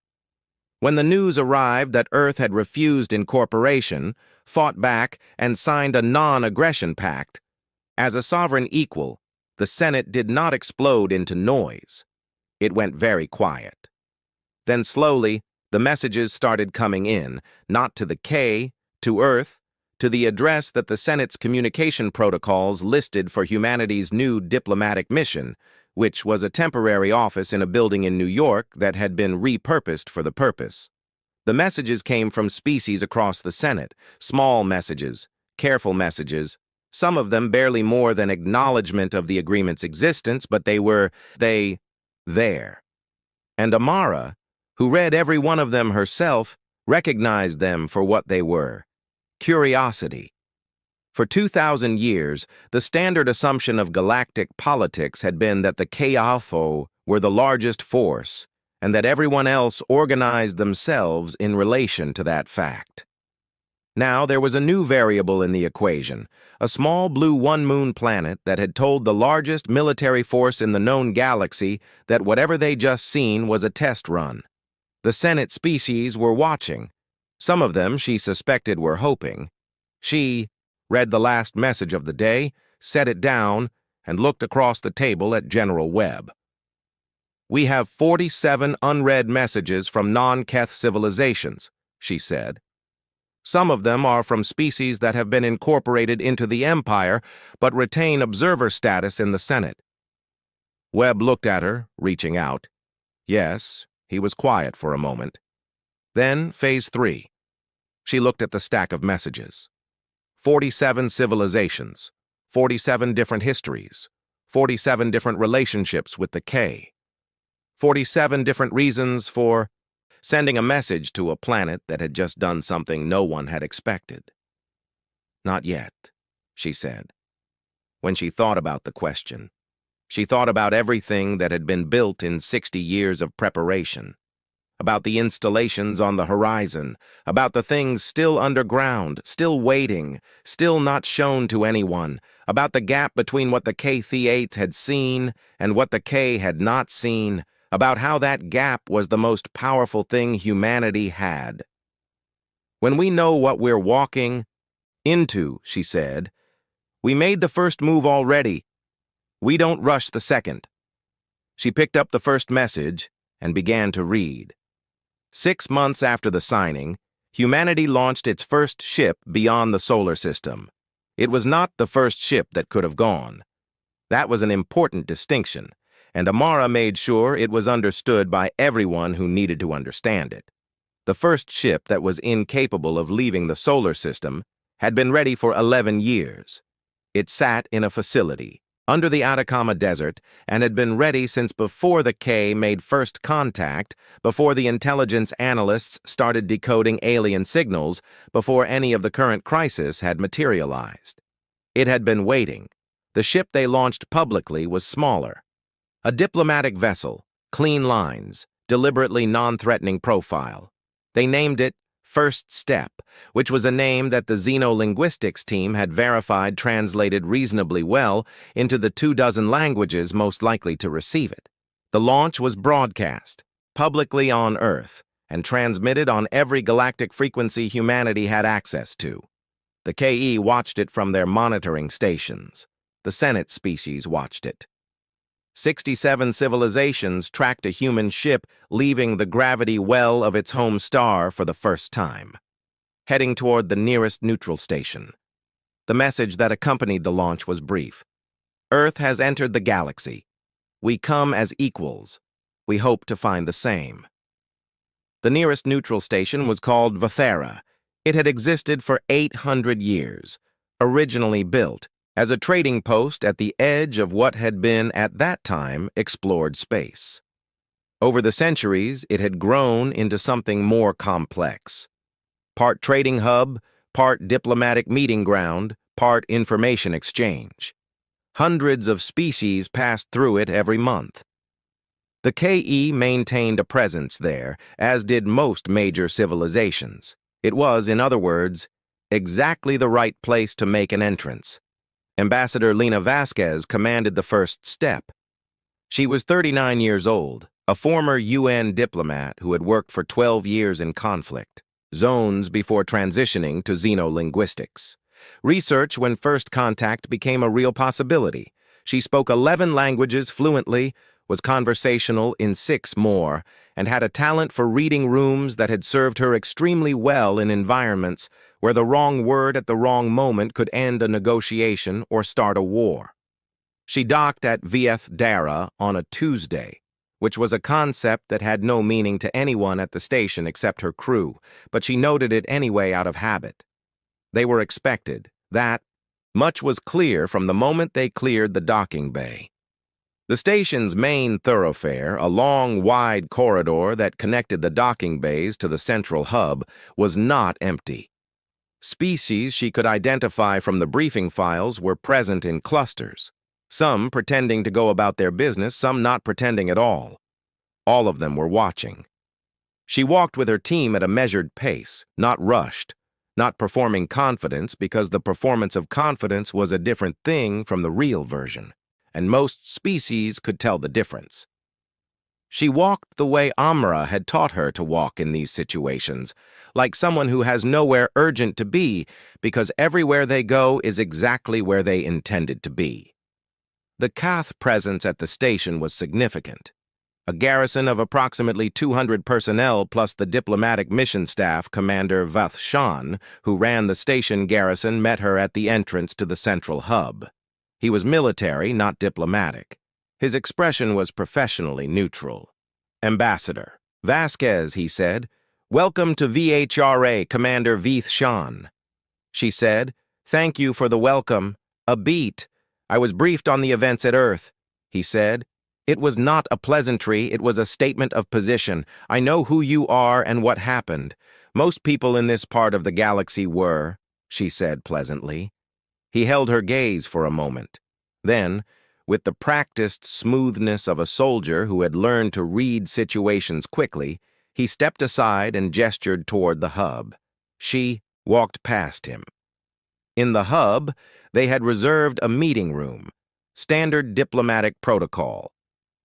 When the news arrived that Earth had refused incorporation, fought back, and signed a non-aggression pact, as a sovereign equal, the Senate did not explode into noise. It went very quiet. Then slowly, the messages started coming in, not to the K, to Earth, to the address that the Senate's communication protocols listed for humanity's new diplomatic mission, which was a temporary office in a building in New York that had been repurposed for the purpose. The messages came from species across the Senate, small messages, careful messages, some of them barely more than acknowledgement of the agreement's existence, but they were there. And Amara, who read every one of them herself, recognized them for what they were: curiosity. For 2,000 years, the standard assumption of galactic politics had been that the HFY were the largest force, and that everyone else organized themselves in relation to that fact. Now there was a new variable in the equation, a small blue one-moon planet that had told the largest military force in the known galaxy that whatever they just seen was a test run. The Senate species were watching. Some of them, she suspected, were hoping. She read the last message of the day, set it down, and looked across the table at General Webb. "We have 47 unread messages from non-Keth civilizations," she said. "Some of them are from species that have been incorporated into the Empire but retain observer status in the Senate." Webb looked at her, reaching out. Yes, he was quiet for a moment. Then, Phase 3. She looked at the stack of messages. 47 civilizations, 47 different histories, 47 different relationships with the K, 47 different reasons for sending a message to a planet that had just done something no one had expected. "Not yet," she said. When she thought about the question, she thought about everything that had been built in 60 years of preparation, about the installations on the horizon, about the things still underground, still waiting, still not shown to anyone, about the gap between what the K-8 had seen and what the K had not seen, about how that gap was the most powerful thing humanity had. "When we know what we're walking into," she said, "we made the first move already. We don't rush the second." She picked up the first message and began to read. 6 months after the signing, humanity launched its first ship beyond the solar system. It was not the first ship that could have gone. That was an important distinction, and Amara made sure it was understood by everyone who needed to understand it. The first ship that was incapable of leaving the solar system had been ready for 11 years. It sat in a facility under the Atacama Desert and had been ready since before the K made first contact, before the intelligence analysts started decoding alien signals, before any of the current crisis had materialized. It had been waiting. The ship they launched publicly was smaller. A diplomatic vessel, clean lines, deliberately non-threatening profile. They named it First Step, which was a name that the xenolinguistics team had verified translated reasonably well into the 24 languages most likely to receive it. The launch was broadcast, publicly on Earth, and transmitted on every galactic frequency humanity had access to. The KE watched it from their monitoring stations. The Senate species watched it. 67 civilizations tracked a human ship leaving the gravity well of its home star for the first time, heading toward the nearest neutral station. The message that accompanied the launch was brief. "Earth has entered the galaxy. We come as equals. We hope to find the same." The nearest neutral station was called Vathera. It had existed for 800 years, originally built as a trading post at the edge of what had been, at that time, explored space. Over the centuries, it had grown into something more complex. Part trading hub, part diplomatic meeting ground, part information exchange. Hundreds of species passed through it every month. The KE maintained a presence there, as did most major civilizations. It was, in other words, exactly the right place to make an entrance. Ambassador Lena Vasquez commanded the First Step. She was 39 years old, a former UN diplomat who had worked for 12 years in conflict zones before transitioning to xenolinguistics. Research when first contact became a real possibility. She spoke 11 languages fluently, was conversational in 6 more, and had a talent for reading rooms that had served her extremely well in environments where the wrong word at the wrong moment could end a negotiation or start a war. She docked at Vieth Dara on a Tuesday, which was a concept that had no meaning to anyone at the station except her crew, but she noted it anyway out of habit. They were expected. That much was clear from the moment they cleared the docking bay. The station's main thoroughfare, a long, wide corridor that connected the docking bays to the central hub, was not empty. Species she could identify from the briefing files were present in clusters, some pretending to go about their business, some not pretending at all. All of them were watching. She walked with her team at a measured pace, not rushed, not performing confidence because the performance of confidence was a different thing from the real version, and most species could tell the difference. She walked the way Amra had taught her to walk in these situations, like someone who has nowhere urgent to be because everywhere they go is exactly where they intended to be. The Cath presence at the station was significant. A garrison of approximately 200 personnel plus the diplomatic mission staff, Commander Vath Shan, who ran the station garrison, met her at the entrance to the central hub. He was military, not diplomatic. His expression was professionally neutral. "Ambassador Vasquez," he said, "welcome to VHRA, Commander Vath Shan." She said, "Thank you for the welcome. A beat. I was briefed on the events at Earth," he said. "It was not a pleasantry, it was a statement of position. I know who you are and what happened. Most people in this part of the galaxy were," she said pleasantly. He held her gaze for a moment. Then, with the practiced smoothness of a soldier who had learned to read situations quickly, he stepped aside and gestured toward the hub. She walked past him. In the hub, they had reserved a meeting room, standard diplomatic protocol.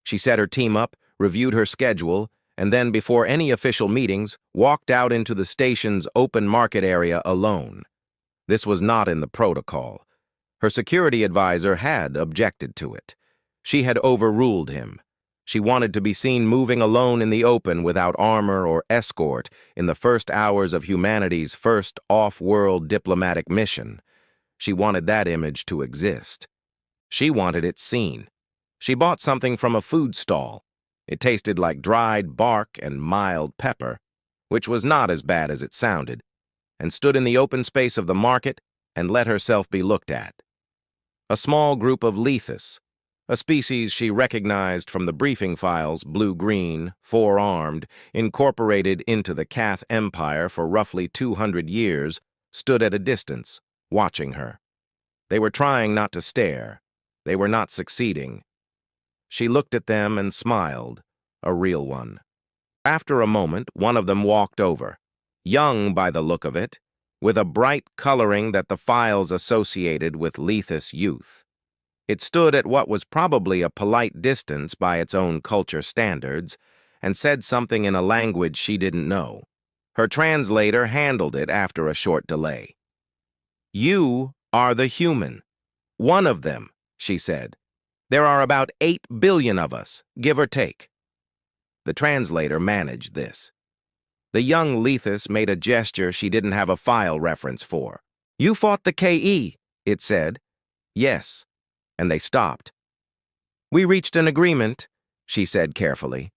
She set her team up, reviewed her schedule, and then, before any official meetings, walked out into the station's open market area alone. This was not in the protocol. Her security advisor had objected to it. She had overruled him. She wanted to be seen moving alone in the open without armor or escort in the first hours of humanity's first off-world diplomatic mission. She wanted that image to exist. She wanted it seen. She bought something from a food stall. It tasted like dried bark and mild pepper, which was not as bad as it sounded, and stood in the open space of the market and let herself be looked at. A small group of Lethus, a species she recognized from the briefing files, blue-green, four-armed, incorporated into the Cath Empire for roughly 200 years, stood at a distance, watching her. They were trying not to stare. They were not succeeding. She looked at them and smiled, a real one. After a moment, one of them walked over, young by the look of it, with a bright coloring that the files associated with Lethus youth. It stood at what was probably a polite distance by its own culture standards, and said something in a language she didn't know. Her translator handled it after a short delay. "You are the human. One of them," she said. "There are about 8 billion of us, give or take." The translator managed this. The young Lethus made a gesture she didn't have a file reference for. "You fought the KE," it said. "Yes." And they stopped. "We reached an agreement," she said carefully.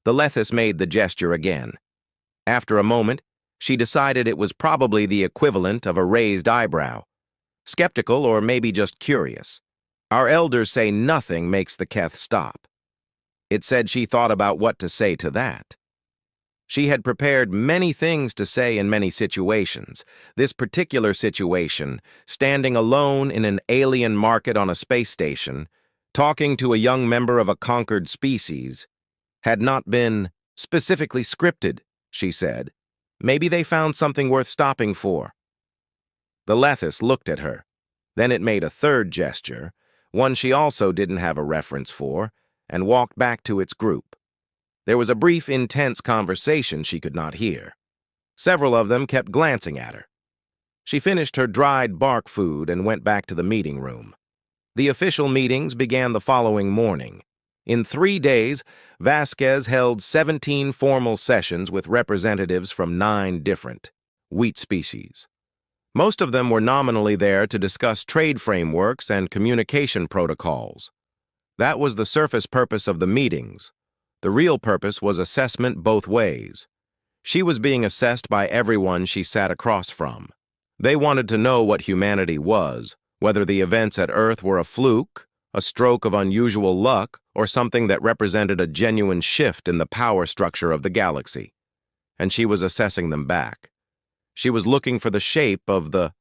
The Lethus made the gesture again. After a moment, she decided it was probably the equivalent of a raised eyebrow. Skeptical or maybe just curious. Our elders say nothing makes the Keth stop. It said she thought about what to say to that. She had prepared many things to say in many situations. This particular situation, standing alone in an alien market on a space station, talking to a young member of a conquered species, had not been specifically scripted, she said. Maybe they found something worth stopping for. The Lethus looked at her. Then it made a third gesture, one she also didn't have a reference for, and walked back to its group. There was a brief, intense conversation she could not hear. Several of them kept glancing at her. She finished her dried bark food and went back to the meeting room. The official meetings began the following morning. In 3 days, Vasquez held 17 formal sessions with representatives from 9 different wheat species. Most of them were nominally there to discuss trade frameworks and communication protocols. That was the surface purpose of the meetings. The real purpose was assessment both ways. She was being assessed by everyone she sat across from. They wanted to know what humanity was, whether the events at Earth were a fluke, a stroke of unusual luck, or something that represented a genuine shift in the power structure of the galaxy. And she was assessing them back. She was looking for the shape of the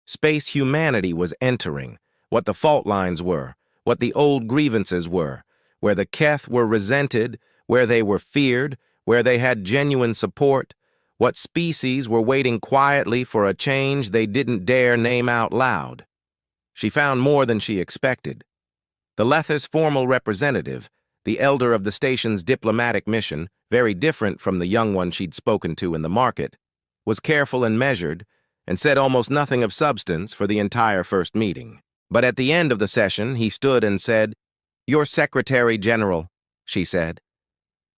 space humanity was entering, what the fault lines were, what the old grievances were, where the Keth were resented, where they were feared, where they had genuine support, what species were waiting quietly for a change they didn't dare name out loud. She found more than she expected. The Letha's formal representative, the elder of the station's diplomatic mission, very different from the young one she'd spoken to in the market, was careful and measured, and said almost nothing of substance for the entire first meeting. But at the end of the session, he stood and said, "Your Secretary General," she said.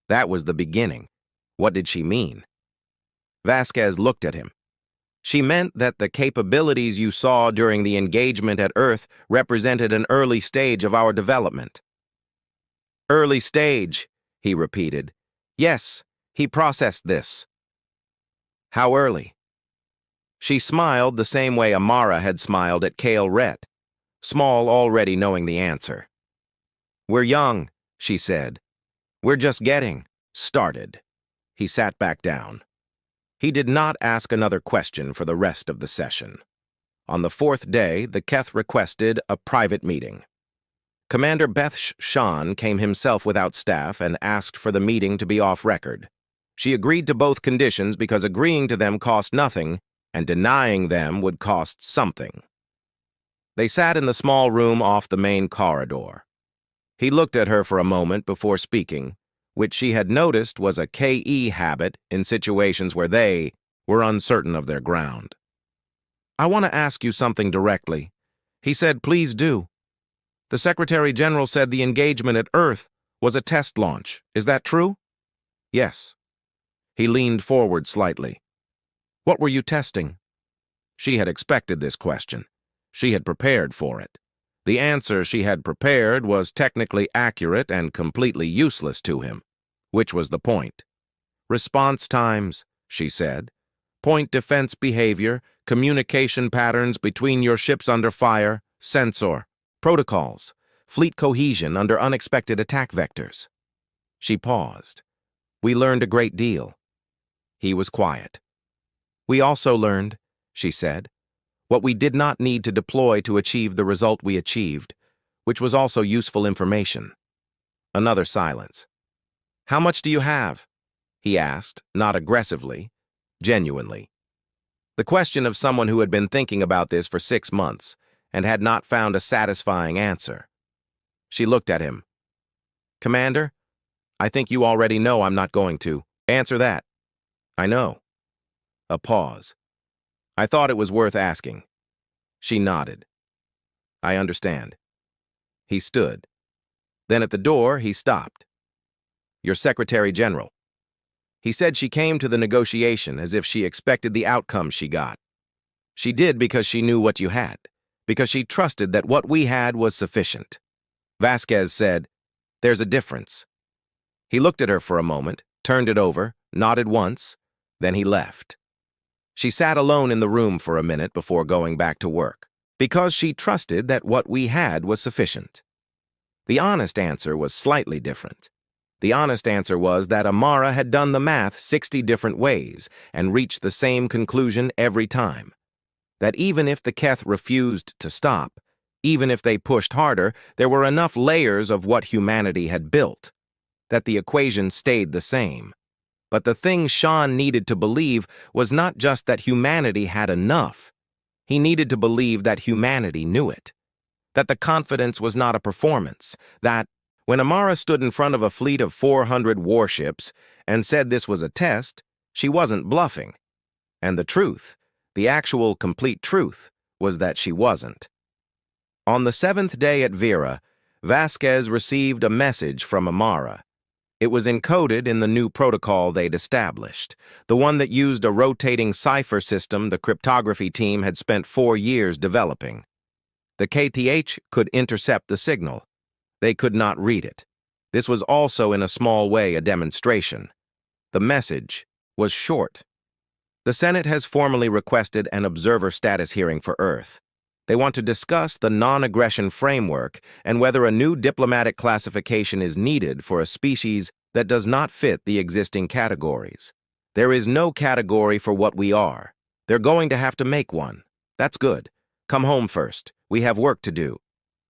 That was the beginning. What did she mean? Vasquez looked at him. She meant that the capabilities you saw during the engagement at Earth represented an early stage of our development. Early stage, he repeated. Yes, he processed this. How early? She smiled the same way Amara had smiled at Kale Rhett, Small already knowing the answer. We're young, she said. We're just getting started. He sat back down. He did not ask another question for the rest of the session. On the 4th day, the Keth requested a private meeting. Commander Beth Shan came himself without staff and asked for the meeting to be off record. She agreed to both conditions because agreeing to them cost nothing and denying them would cost something. They sat in the small room off the main corridor. He looked at her for a moment before speaking, which she had noticed was a KE habit in situations where they were uncertain of their ground. I want to ask you something directly. He said, please do. The Secretary General said the engagement at Earth was a test launch. Is that true? Yes. He leaned forward slightly. What were you testing? She had expected this question. She had prepared for it. The answer she had prepared was technically accurate and completely useless to him, which was the point. Response times, she said. Point defense behavior, communication patterns between your ships under fire, sensor, protocols, fleet cohesion under unexpected attack vectors. She paused. We learned a great deal. He was quiet. We also learned, she said, what we did not need to deploy to achieve the result we achieved, which was also useful information. Another silence. How much do you have? He asked, not aggressively, genuinely. The question of someone who had been thinking about this for 6 months and had not found a satisfying answer. She looked at him. Commander, I think you already know I'm not going to. Answer that. I know. A pause. I thought it was worth asking. She nodded. I understand. He stood. Then at the door, he stopped. Your Secretary General. He said she came to the negotiation as if she expected the outcome she got. She did because she knew what you had, because she trusted that what we had was sufficient. Vasquez said, there's a difference. He looked at her for a moment, turned it over, nodded once, then he left. She sat alone in the room for a minute before going back to work, because she trusted that what we had was sufficient. The honest answer was slightly different. The honest answer was that Amara had done the math 60 different ways and reached the same conclusion every time. That even if the Keth refused to stop, even if they pushed harder, there were enough layers of what humanity had built, that the equation stayed the same. But the thing Sean needed to believe was not just that humanity had enough. He needed to believe that humanity knew it. That the confidence was not a performance. That When Amara stood in front of a fleet of 400 warships and said this was a test, she wasn't bluffing. And the truth, the actual complete truth, was that she wasn't. On the 7th day at Vera, Vasquez received a message from Amara. It was encoded in the new protocol they'd established, the one that used a rotating cipher system the cryptography team had spent 4 years developing. The KTH could intercept the signal. They could not read it. This was also in a small way a demonstration. The message was short. The Senate has formally requested an observer status hearing for Earth. They want to discuss the non-aggression framework and whether a new diplomatic classification is needed for a species that does not fit the existing categories. There is no category for what we are. They're going to have to make one. That's good. Come home first. We have work to do.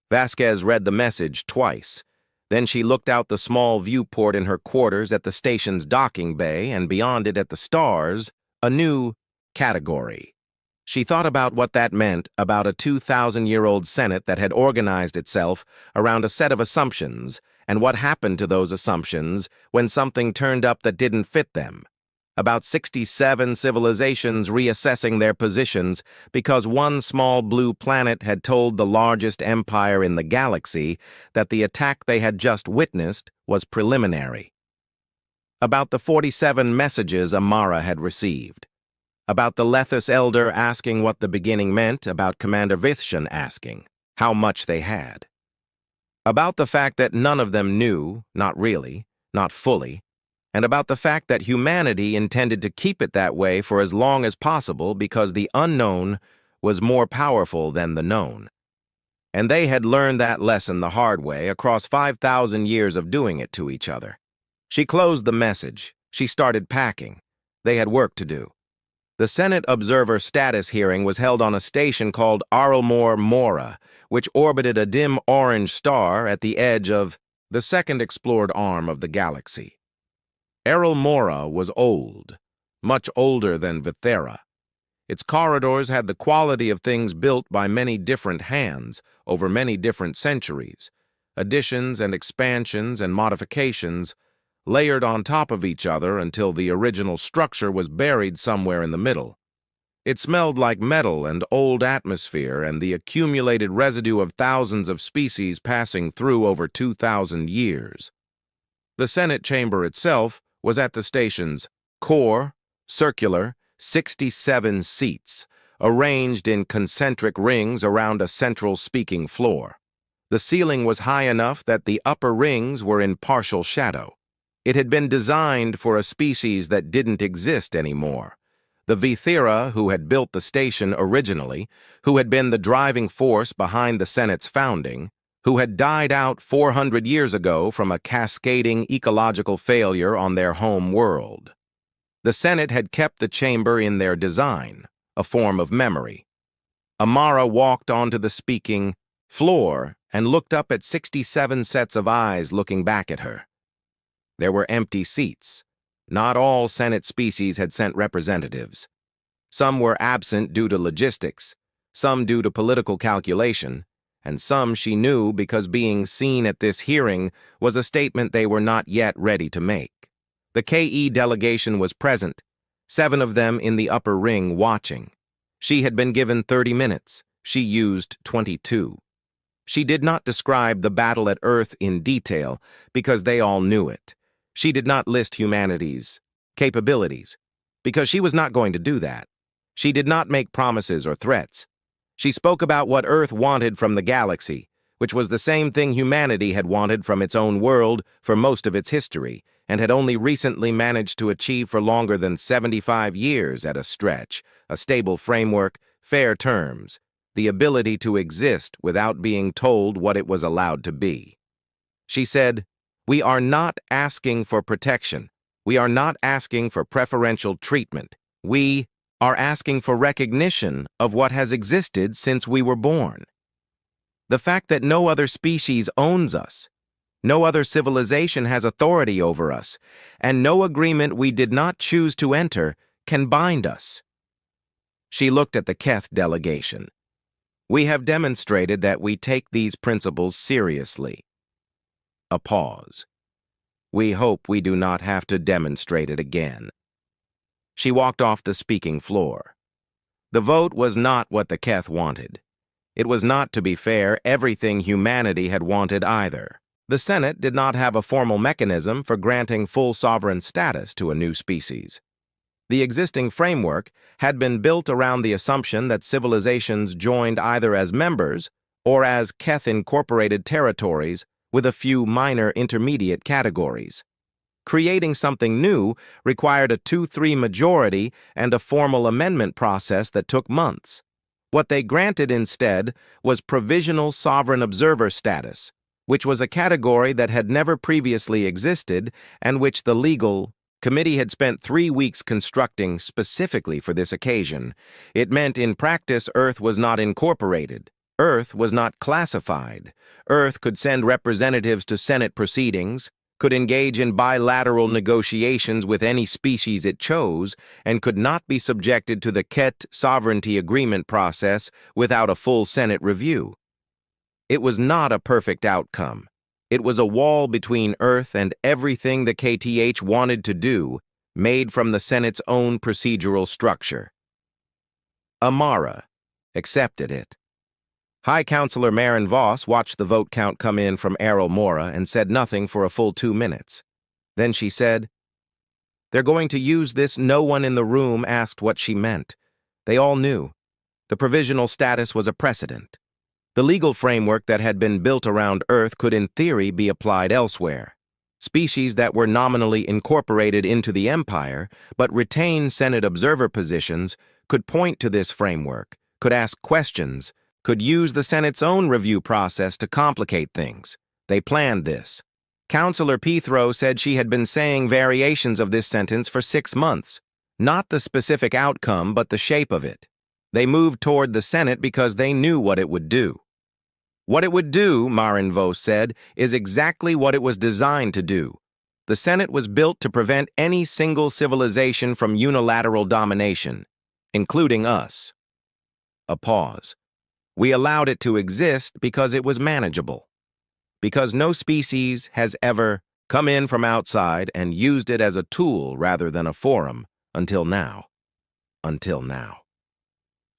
Vasquez read the message twice. Then she looked out the small viewport in her quarters at the station's docking bay and beyond it at the stars, a new category. She thought about what that meant about a 2,000-year-old Senate that had organized itself around a set of assumptions and what happened to those assumptions when something turned up that didn't fit them. About 67 civilizations reassessing their positions because one small blue planet had told the largest empire in the galaxy that the attack they had just witnessed was preliminary. About the 47 messages Amara had received. About the Lethus Elder asking what the beginning meant, about Commander Vithshan asking how much they had. About the fact that none of them knew, not really, not fully, and about the fact that humanity intended to keep it that way for as long as possible because the unknown was more powerful than the known. And they had learned that lesson the hard way across 5,000 years of doing it to each other. She closed the message. She started packing. They had work to do. The Senate Observer Status hearing was held on a station called Arlmore Mora, which orbited a dim orange star at the edge of the second explored arm of the galaxy. Errol Mora was old, much older than Vithera. Its corridors had the quality of things built by many different hands over many different centuries, additions and expansions and modifications layered on top of each other until the original structure was buried somewhere in the middle. It smelled like metal and old atmosphere and the accumulated residue of thousands of species passing through over 2,000 years. The Senate chamber itself was at the station's core, circular, 67 seats, arranged in concentric rings around a central speaking floor. The ceiling was high enough that the upper rings were in partial shadow. It had been designed for a species that didn't exist anymore. The Vithera, who had built the station originally, who had been the driving force behind the Senate's founding, who had died out 400 years ago from a cascading ecological failure on their home world. The Senate had kept the chamber in their design, a form of memory. Amara walked onto the speaking floor and looked up at 67 sets of eyes looking back at her. There were empty seats. Not all Senate species had sent representatives. Some were absent due to logistics, some due to political calculation, and some she knew because being seen at this hearing was a statement they were not yet ready to make. The KE delegation was present, 7 of them in the upper ring watching. She had been given 30 minutes. She used 22. She did not describe the battle at Earth in detail because they all knew it. She did not list humanity's capabilities because she was not going to do that. She did not make promises or threats. She spoke about what Earth wanted from the galaxy, which was the same thing humanity had wanted from its own world for most of its history, and had only recently managed to achieve for longer than 75 years at a stretch, a stable framework, fair terms, the ability to exist without being told what it was allowed to be. She said, "We are not asking for protection. We are not asking for preferential treatment. We are asking for recognition of what has existed since we were born. The fact that no other species owns us, no other civilization has authority over us, and no agreement we did not choose to enter can bind us." She looked at the Keth delegation. "We have demonstrated that we take these principles seriously." A pause. We hope we do not have to demonstrate it again. She walked off the speaking floor. The vote was not what the Keth wanted. It was not, to be fair, everything humanity had wanted either. The Senate did not have a formal mechanism for granting full sovereign status to a new species. The existing framework had been built around the assumption that civilizations joined either as members or as Keth-incorporated territories with a few minor intermediate categories. Creating something new required a 2-3 majority and a formal amendment process that took months. What they granted instead was provisional sovereign observer status, which was a category that had never previously existed and which the legal committee had spent 3 weeks constructing specifically for this occasion. It meant in practice Earth was not incorporated. Earth was not classified. Earth could send representatives to Senate proceedings, could engage in bilateral negotiations with any species it chose, and could not be subjected to the Ket sovereignty agreement process without a full Senate review. It was not a perfect outcome. It was a wall between Earth and everything the KTH wanted to do, made from the Senate's own procedural structure. Amara accepted it. High Counselor Maren Voss watched the vote count come in from Errol Mora and said nothing for a full 2 minutes. Then she said, "They're going to use this." No one in the room asked what she meant. They all knew. The provisional status was a precedent. The legal framework that had been built around Earth could in theory be applied elsewhere. Species that were nominally incorporated into the Empire but retained Senate observer positions could point to this framework, could ask questions, could use the Senate's own review process to complicate things. They planned this. Counselor Pethro said she had been saying variations of this sentence for 6 months, not the specific outcome but the shape of it. They moved toward the Senate because they knew what it would do. What it would do, Maren Voss said, is exactly what it was designed to do. The Senate was built to prevent any single civilization from unilateral domination, including us. A pause. We allowed it to exist because it was manageable. Because no species has ever come in from outside and used it as a tool rather than a forum, until now. Until now.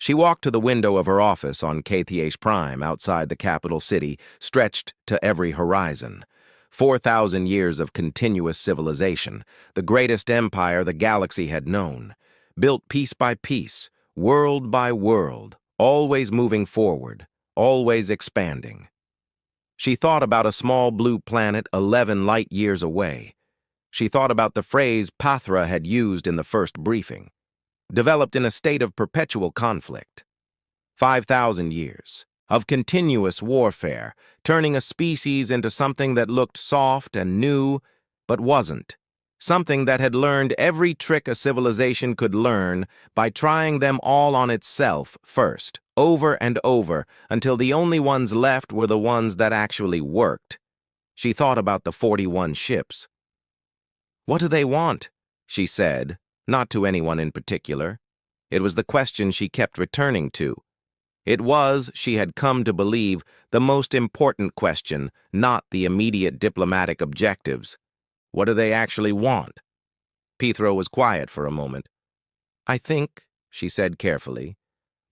She walked to the window of her office on KTH Prime outside the capital city, stretched to every horizon. 4,000 years of continuous civilization, the greatest empire the galaxy had known, built piece by piece, world by world, always moving forward, always expanding. She thought about a small blue planet 11 light years away. She thought about the phrase Pathra had used in the first briefing, developed in a state of perpetual conflict. 5,000 years of continuous warfare, turning a species into something that looked soft and new, but wasn't. Something that had learned every trick a civilization could learn by trying them all on itself first, over and over, until the only ones left were the ones that actually worked. She thought about the 41 ships. "What do they want?" she said, not to anyone in particular. It was the question she kept returning to. It was, she had come to believe, the most important question, not the immediate diplomatic objectives. What do they actually want? Pethro was quiet for a moment. "I think," she said carefully,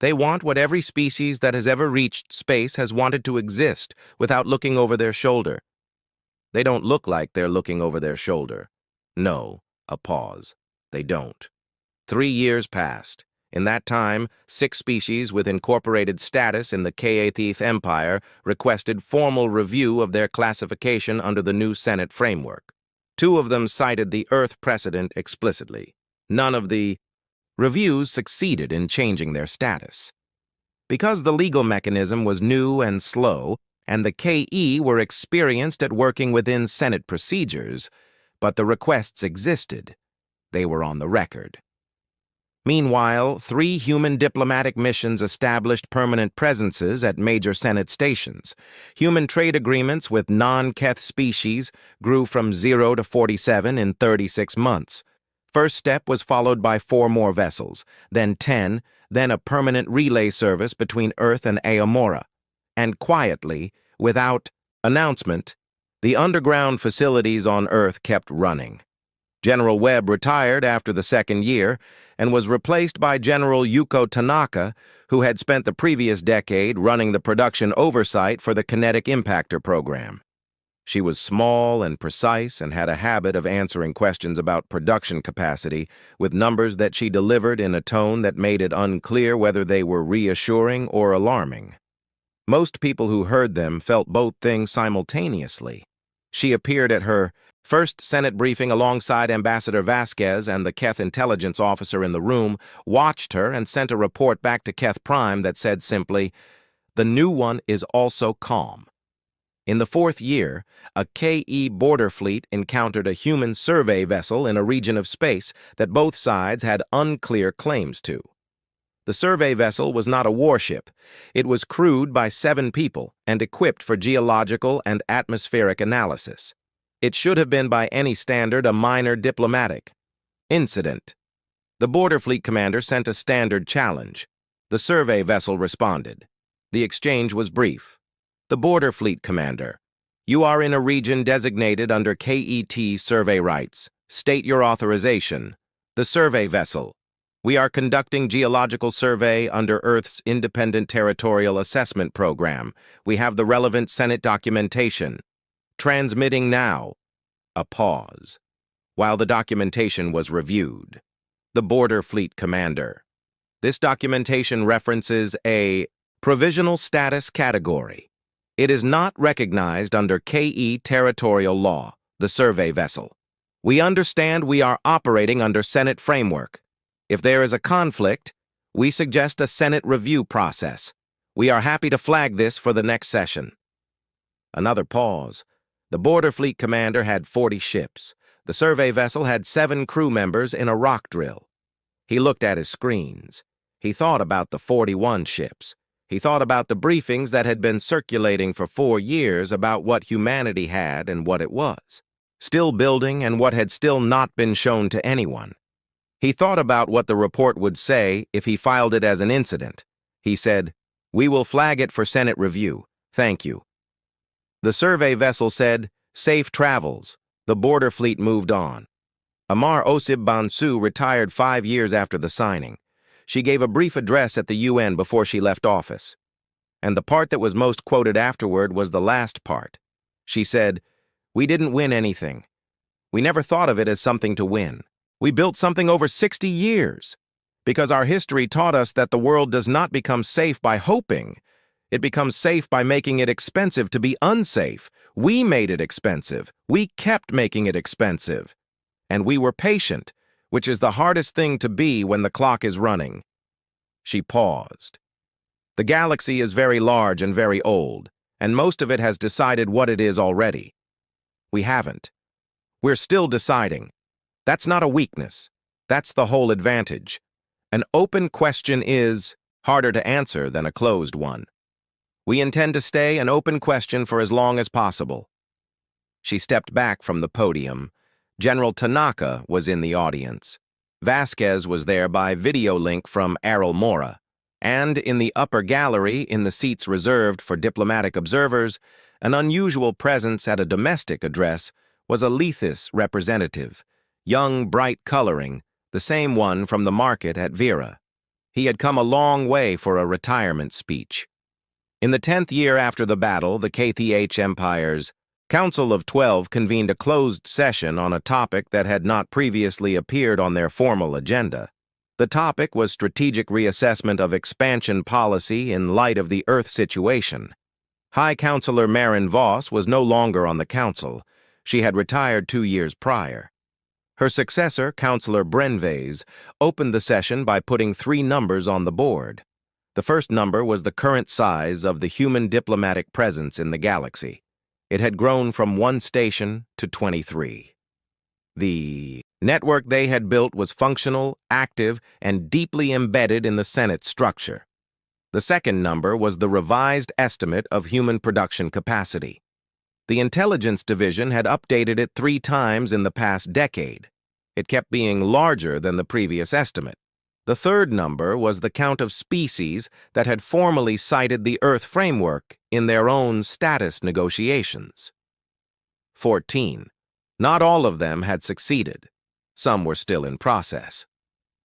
"they want what every species that has ever reached space has wanted to exist without looking over their shoulder. They don't look like they're looking over their shoulder. No," a pause. "They don't." 3 years passed. In that time, 6 species with incorporated status in the K-8th Empire requested formal review of their classification under the new Senate framework. 2 of them cited the Earth precedent explicitly. None of the reviews succeeded in changing their status. Because the legal mechanism was new and slow, and the KE were experienced at working within Senate procedures, but the requests existed. They were on the record. Meanwhile, 3 human diplomatic missions established permanent presences at major Senate stations. Human trade agreements with non-Keth species grew from 0 to 47 in 36 months. First step was followed by 4 more vessels, then 10, then a permanent relay service between Earth and Aomora. And quietly, without announcement, The underground facilities on Earth kept running. General Webb retired after the second year and was replaced by General Yuko Tanaka, who had spent the previous decade running the production oversight for the Kinetic Impactor program. She was small and precise and had a habit of answering questions about production capacity with numbers that she delivered in a tone that made it unclear whether they were reassuring or alarming. Most people who heard them felt both things simultaneously. She appeared at her first Senate briefing alongside Ambassador Vasquez, and the Keth intelligence officer in the room watched her and sent a report back to Keth Prime that said simply, "The new one is also calm." In the fourth year, a KE border fleet encountered a human survey vessel in a region of space that both sides had unclear claims to. The survey vessel was not a warship. It was crewed by 7 people and equipped for geological and atmospheric analysis. It should have been by any standard a minor diplomatic incident. The border fleet commander sent a standard challenge. The survey vessel responded. The exchange was brief. The border fleet commander: "You are in a region designated under KET survey rights. State your authorization." The survey vessel: "We are conducting geological survey under Earth's Independent Territorial Assessment Program. We have the relevant Senate documentation. Transmitting now." A pause, while the documentation was reviewed. The border fleet commander: "This documentation references a provisional status category. It is not recognized under KE territorial law." The survey vessel: "We understand we are operating under Senate framework. If there is a conflict, we suggest a Senate review process. We are happy to flag this for the next session." Another pause. The border fleet commander had 40 ships. The survey vessel had 7 crew members in a rock drill. He looked at his screens. He thought about the 41 ships. He thought about the briefings that had been circulating for 4 years about what humanity had and what it was still building and what had still not been shown to anyone. He thought about what the report would say if he filed it as an incident. He said, "We will flag it for Senate review. Thank you." The survey vessel said, "Safe travels." The border fleet moved on. Amar Osib Bansu retired 5 years after the signing. She gave a brief address at the UN before she left office. And the part that was most quoted afterward was the last part. She said, "We didn't win anything. We never thought of it as something to win. We built something over 60 years. Because our history taught us that the world does not become safe by hoping. It becomes safe by making it expensive to be unsafe. We made it expensive. We kept making it expensive. And we were patient, which is the hardest thing to be when the clock is running." She paused. "The galaxy is very large and very old, and most of it has decided what it is already. We haven't. We're still deciding. That's not a weakness. That's the whole advantage. An open question is harder to answer than a closed one. We intend to stay an open question for as long as possible." She stepped back from the podium. General Tanaka was in the audience. Vasquez was there by video link from Errol Mora. And in the upper gallery, in the seats reserved for diplomatic observers, an unusual presence at a domestic address was a Lethis representative, young, bright coloring, the same one from the market at Vera. He had come a long way for a retirement speech. In the 10th year after the battle, the KTH Empire's Council of 12 convened a closed session on a topic that had not previously appeared on their formal agenda. The topic was strategic reassessment of expansion policy in light of the Earth situation. High Counselor Marin Voss was no longer on the council. She had retired 2 years prior. Her successor, Counselor Brenvais, opened the session by putting 3 numbers on the board. The first number was the current size of the human diplomatic presence in the galaxy. It had grown from 1 station to 23. The network they had built was functional, active, and deeply embedded in the Senate structure. The second number was the revised estimate of human production capacity. The Intelligence Division had updated it 3 times in the past decade. It kept being larger than the previous estimate. The third number was the count of species that had formally cited the Earth framework in their own status negotiations. 14. Not all of them had succeeded. Some were still in process.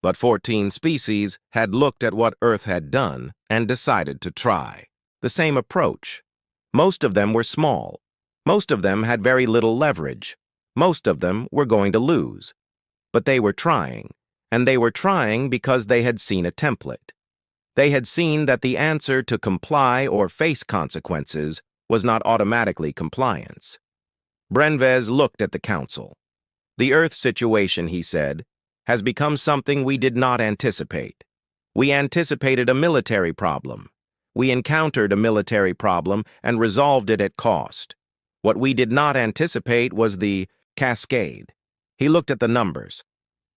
But 14 species had looked at what Earth had done and decided to try. The same approach. Most of them were small. Most of them had very little leverage. Most of them were going to lose. But they were trying, and they were trying because they had seen a template. They had seen that the answer to comply or face consequences was not automatically compliance. Brenvez looked at the council. The Earth situation, he said, has become something we did not anticipate. We anticipated a military problem. We encountered a military problem and resolved it at cost. What we did not anticipate was the cascade. He looked at the numbers.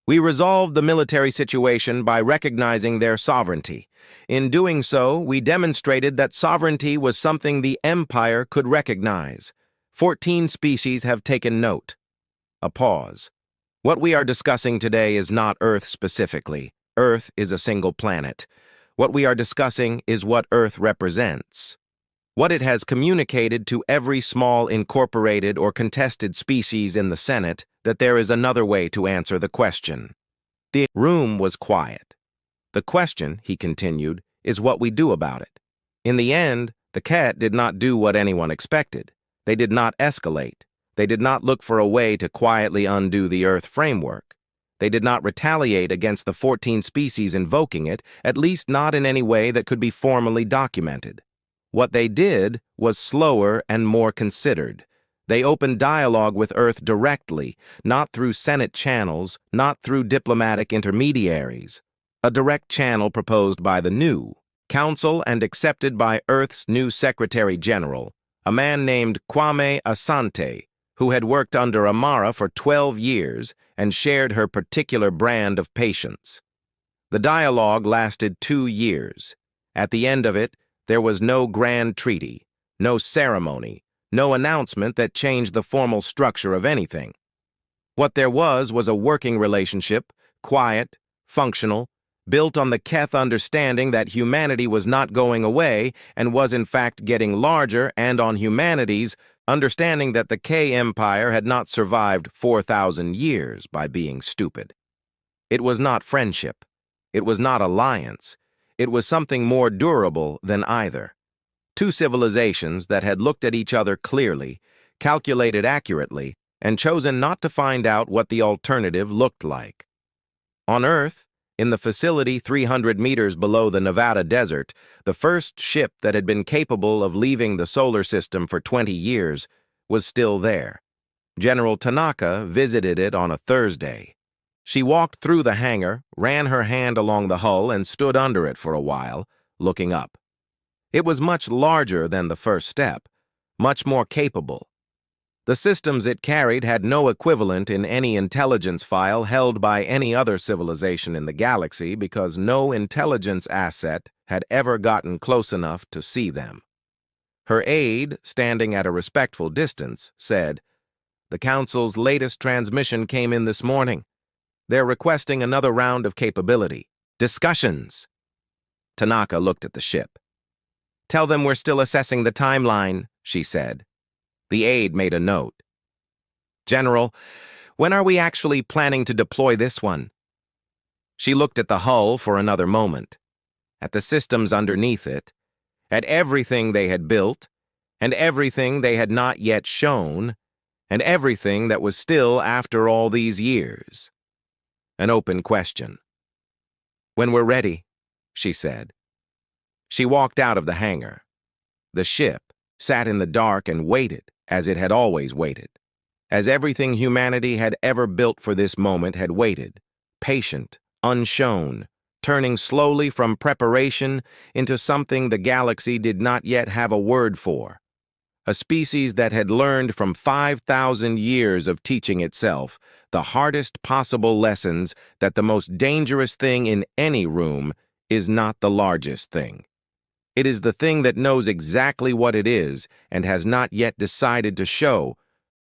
We resolved the military situation by recognizing their sovereignty. In doing so, we demonstrated that sovereignty was something the Empire could recognize. 14 species have taken note. A pause. What we are discussing today is not Earth specifically. Earth is a single planet. What we are discussing is what Earth represents. What it has communicated to every small incorporated or contested species in the Senate that there is another way to answer the question. The room was quiet. The question, he continued, is what we do about it. In the end, the cat did not do what anyone expected. They did not escalate. They did not look for a way to quietly undo the Earth framework. They did not retaliate against the 14 species invoking it, at least not in any way that could be formally documented. What they did was slower and more considered. They opened dialogue with Earth directly, not through Senate channels, not through diplomatic intermediaries. A direct channel proposed by the new Council and accepted by Earth's new Secretary General, a man named Kwame Asante, who had worked under Amara for 12 years and shared her particular brand of patience. The dialogue lasted 2 years. At the end of it, there was no grand treaty, no ceremony, no announcement that changed the formal structure of anything. What there was a working relationship, quiet, functional, built on the Keth understanding that humanity was not going away and was in fact getting larger, and on humanity's understanding that the K Empire had not survived 4,000 years by being stupid. It was not friendship. It was not alliance. It was something more durable than either. Two civilizations that had looked at each other clearly, calculated accurately, and chosen not to find out what the alternative looked like. On Earth, in the facility 300 meters below the Nevada desert, the first ship that had been capable of leaving the solar system for 20 years was still there. General Tanaka visited it on a Thursday. She walked through the hangar, ran her hand along the hull, and stood under it for a while, looking up. It was much larger than the first step, much more capable. The systems it carried had no equivalent in any intelligence file held by any other civilization in the galaxy because no intelligence asset had ever gotten close enough to see them. Her aide, standing at a respectful distance, said, "The Council's latest transmission came in this morning. They're requesting another round of capability. Discussions." Tanaka looked at the ship. "Tell them we're still assessing the timeline," she said. The aide made a note. "General, when are we actually planning to deploy this one?" She looked at the hull for another moment, at the systems underneath it, at everything they had built, and everything they had not yet shown, and everything that was still after all these years. An open question. "When we're ready," she said. She walked out of the hangar. The ship sat in the dark and waited, as it had always waited, as everything humanity had ever built for this moment had waited, patient, unshown, turning slowly from preparation into something the galaxy did not yet have a word for. A species that had learned from 5,000 years of teaching itself the hardest possible lessons that the most dangerous thing in any room is not the largest thing. It is the thing that knows exactly what it is and has not yet decided to show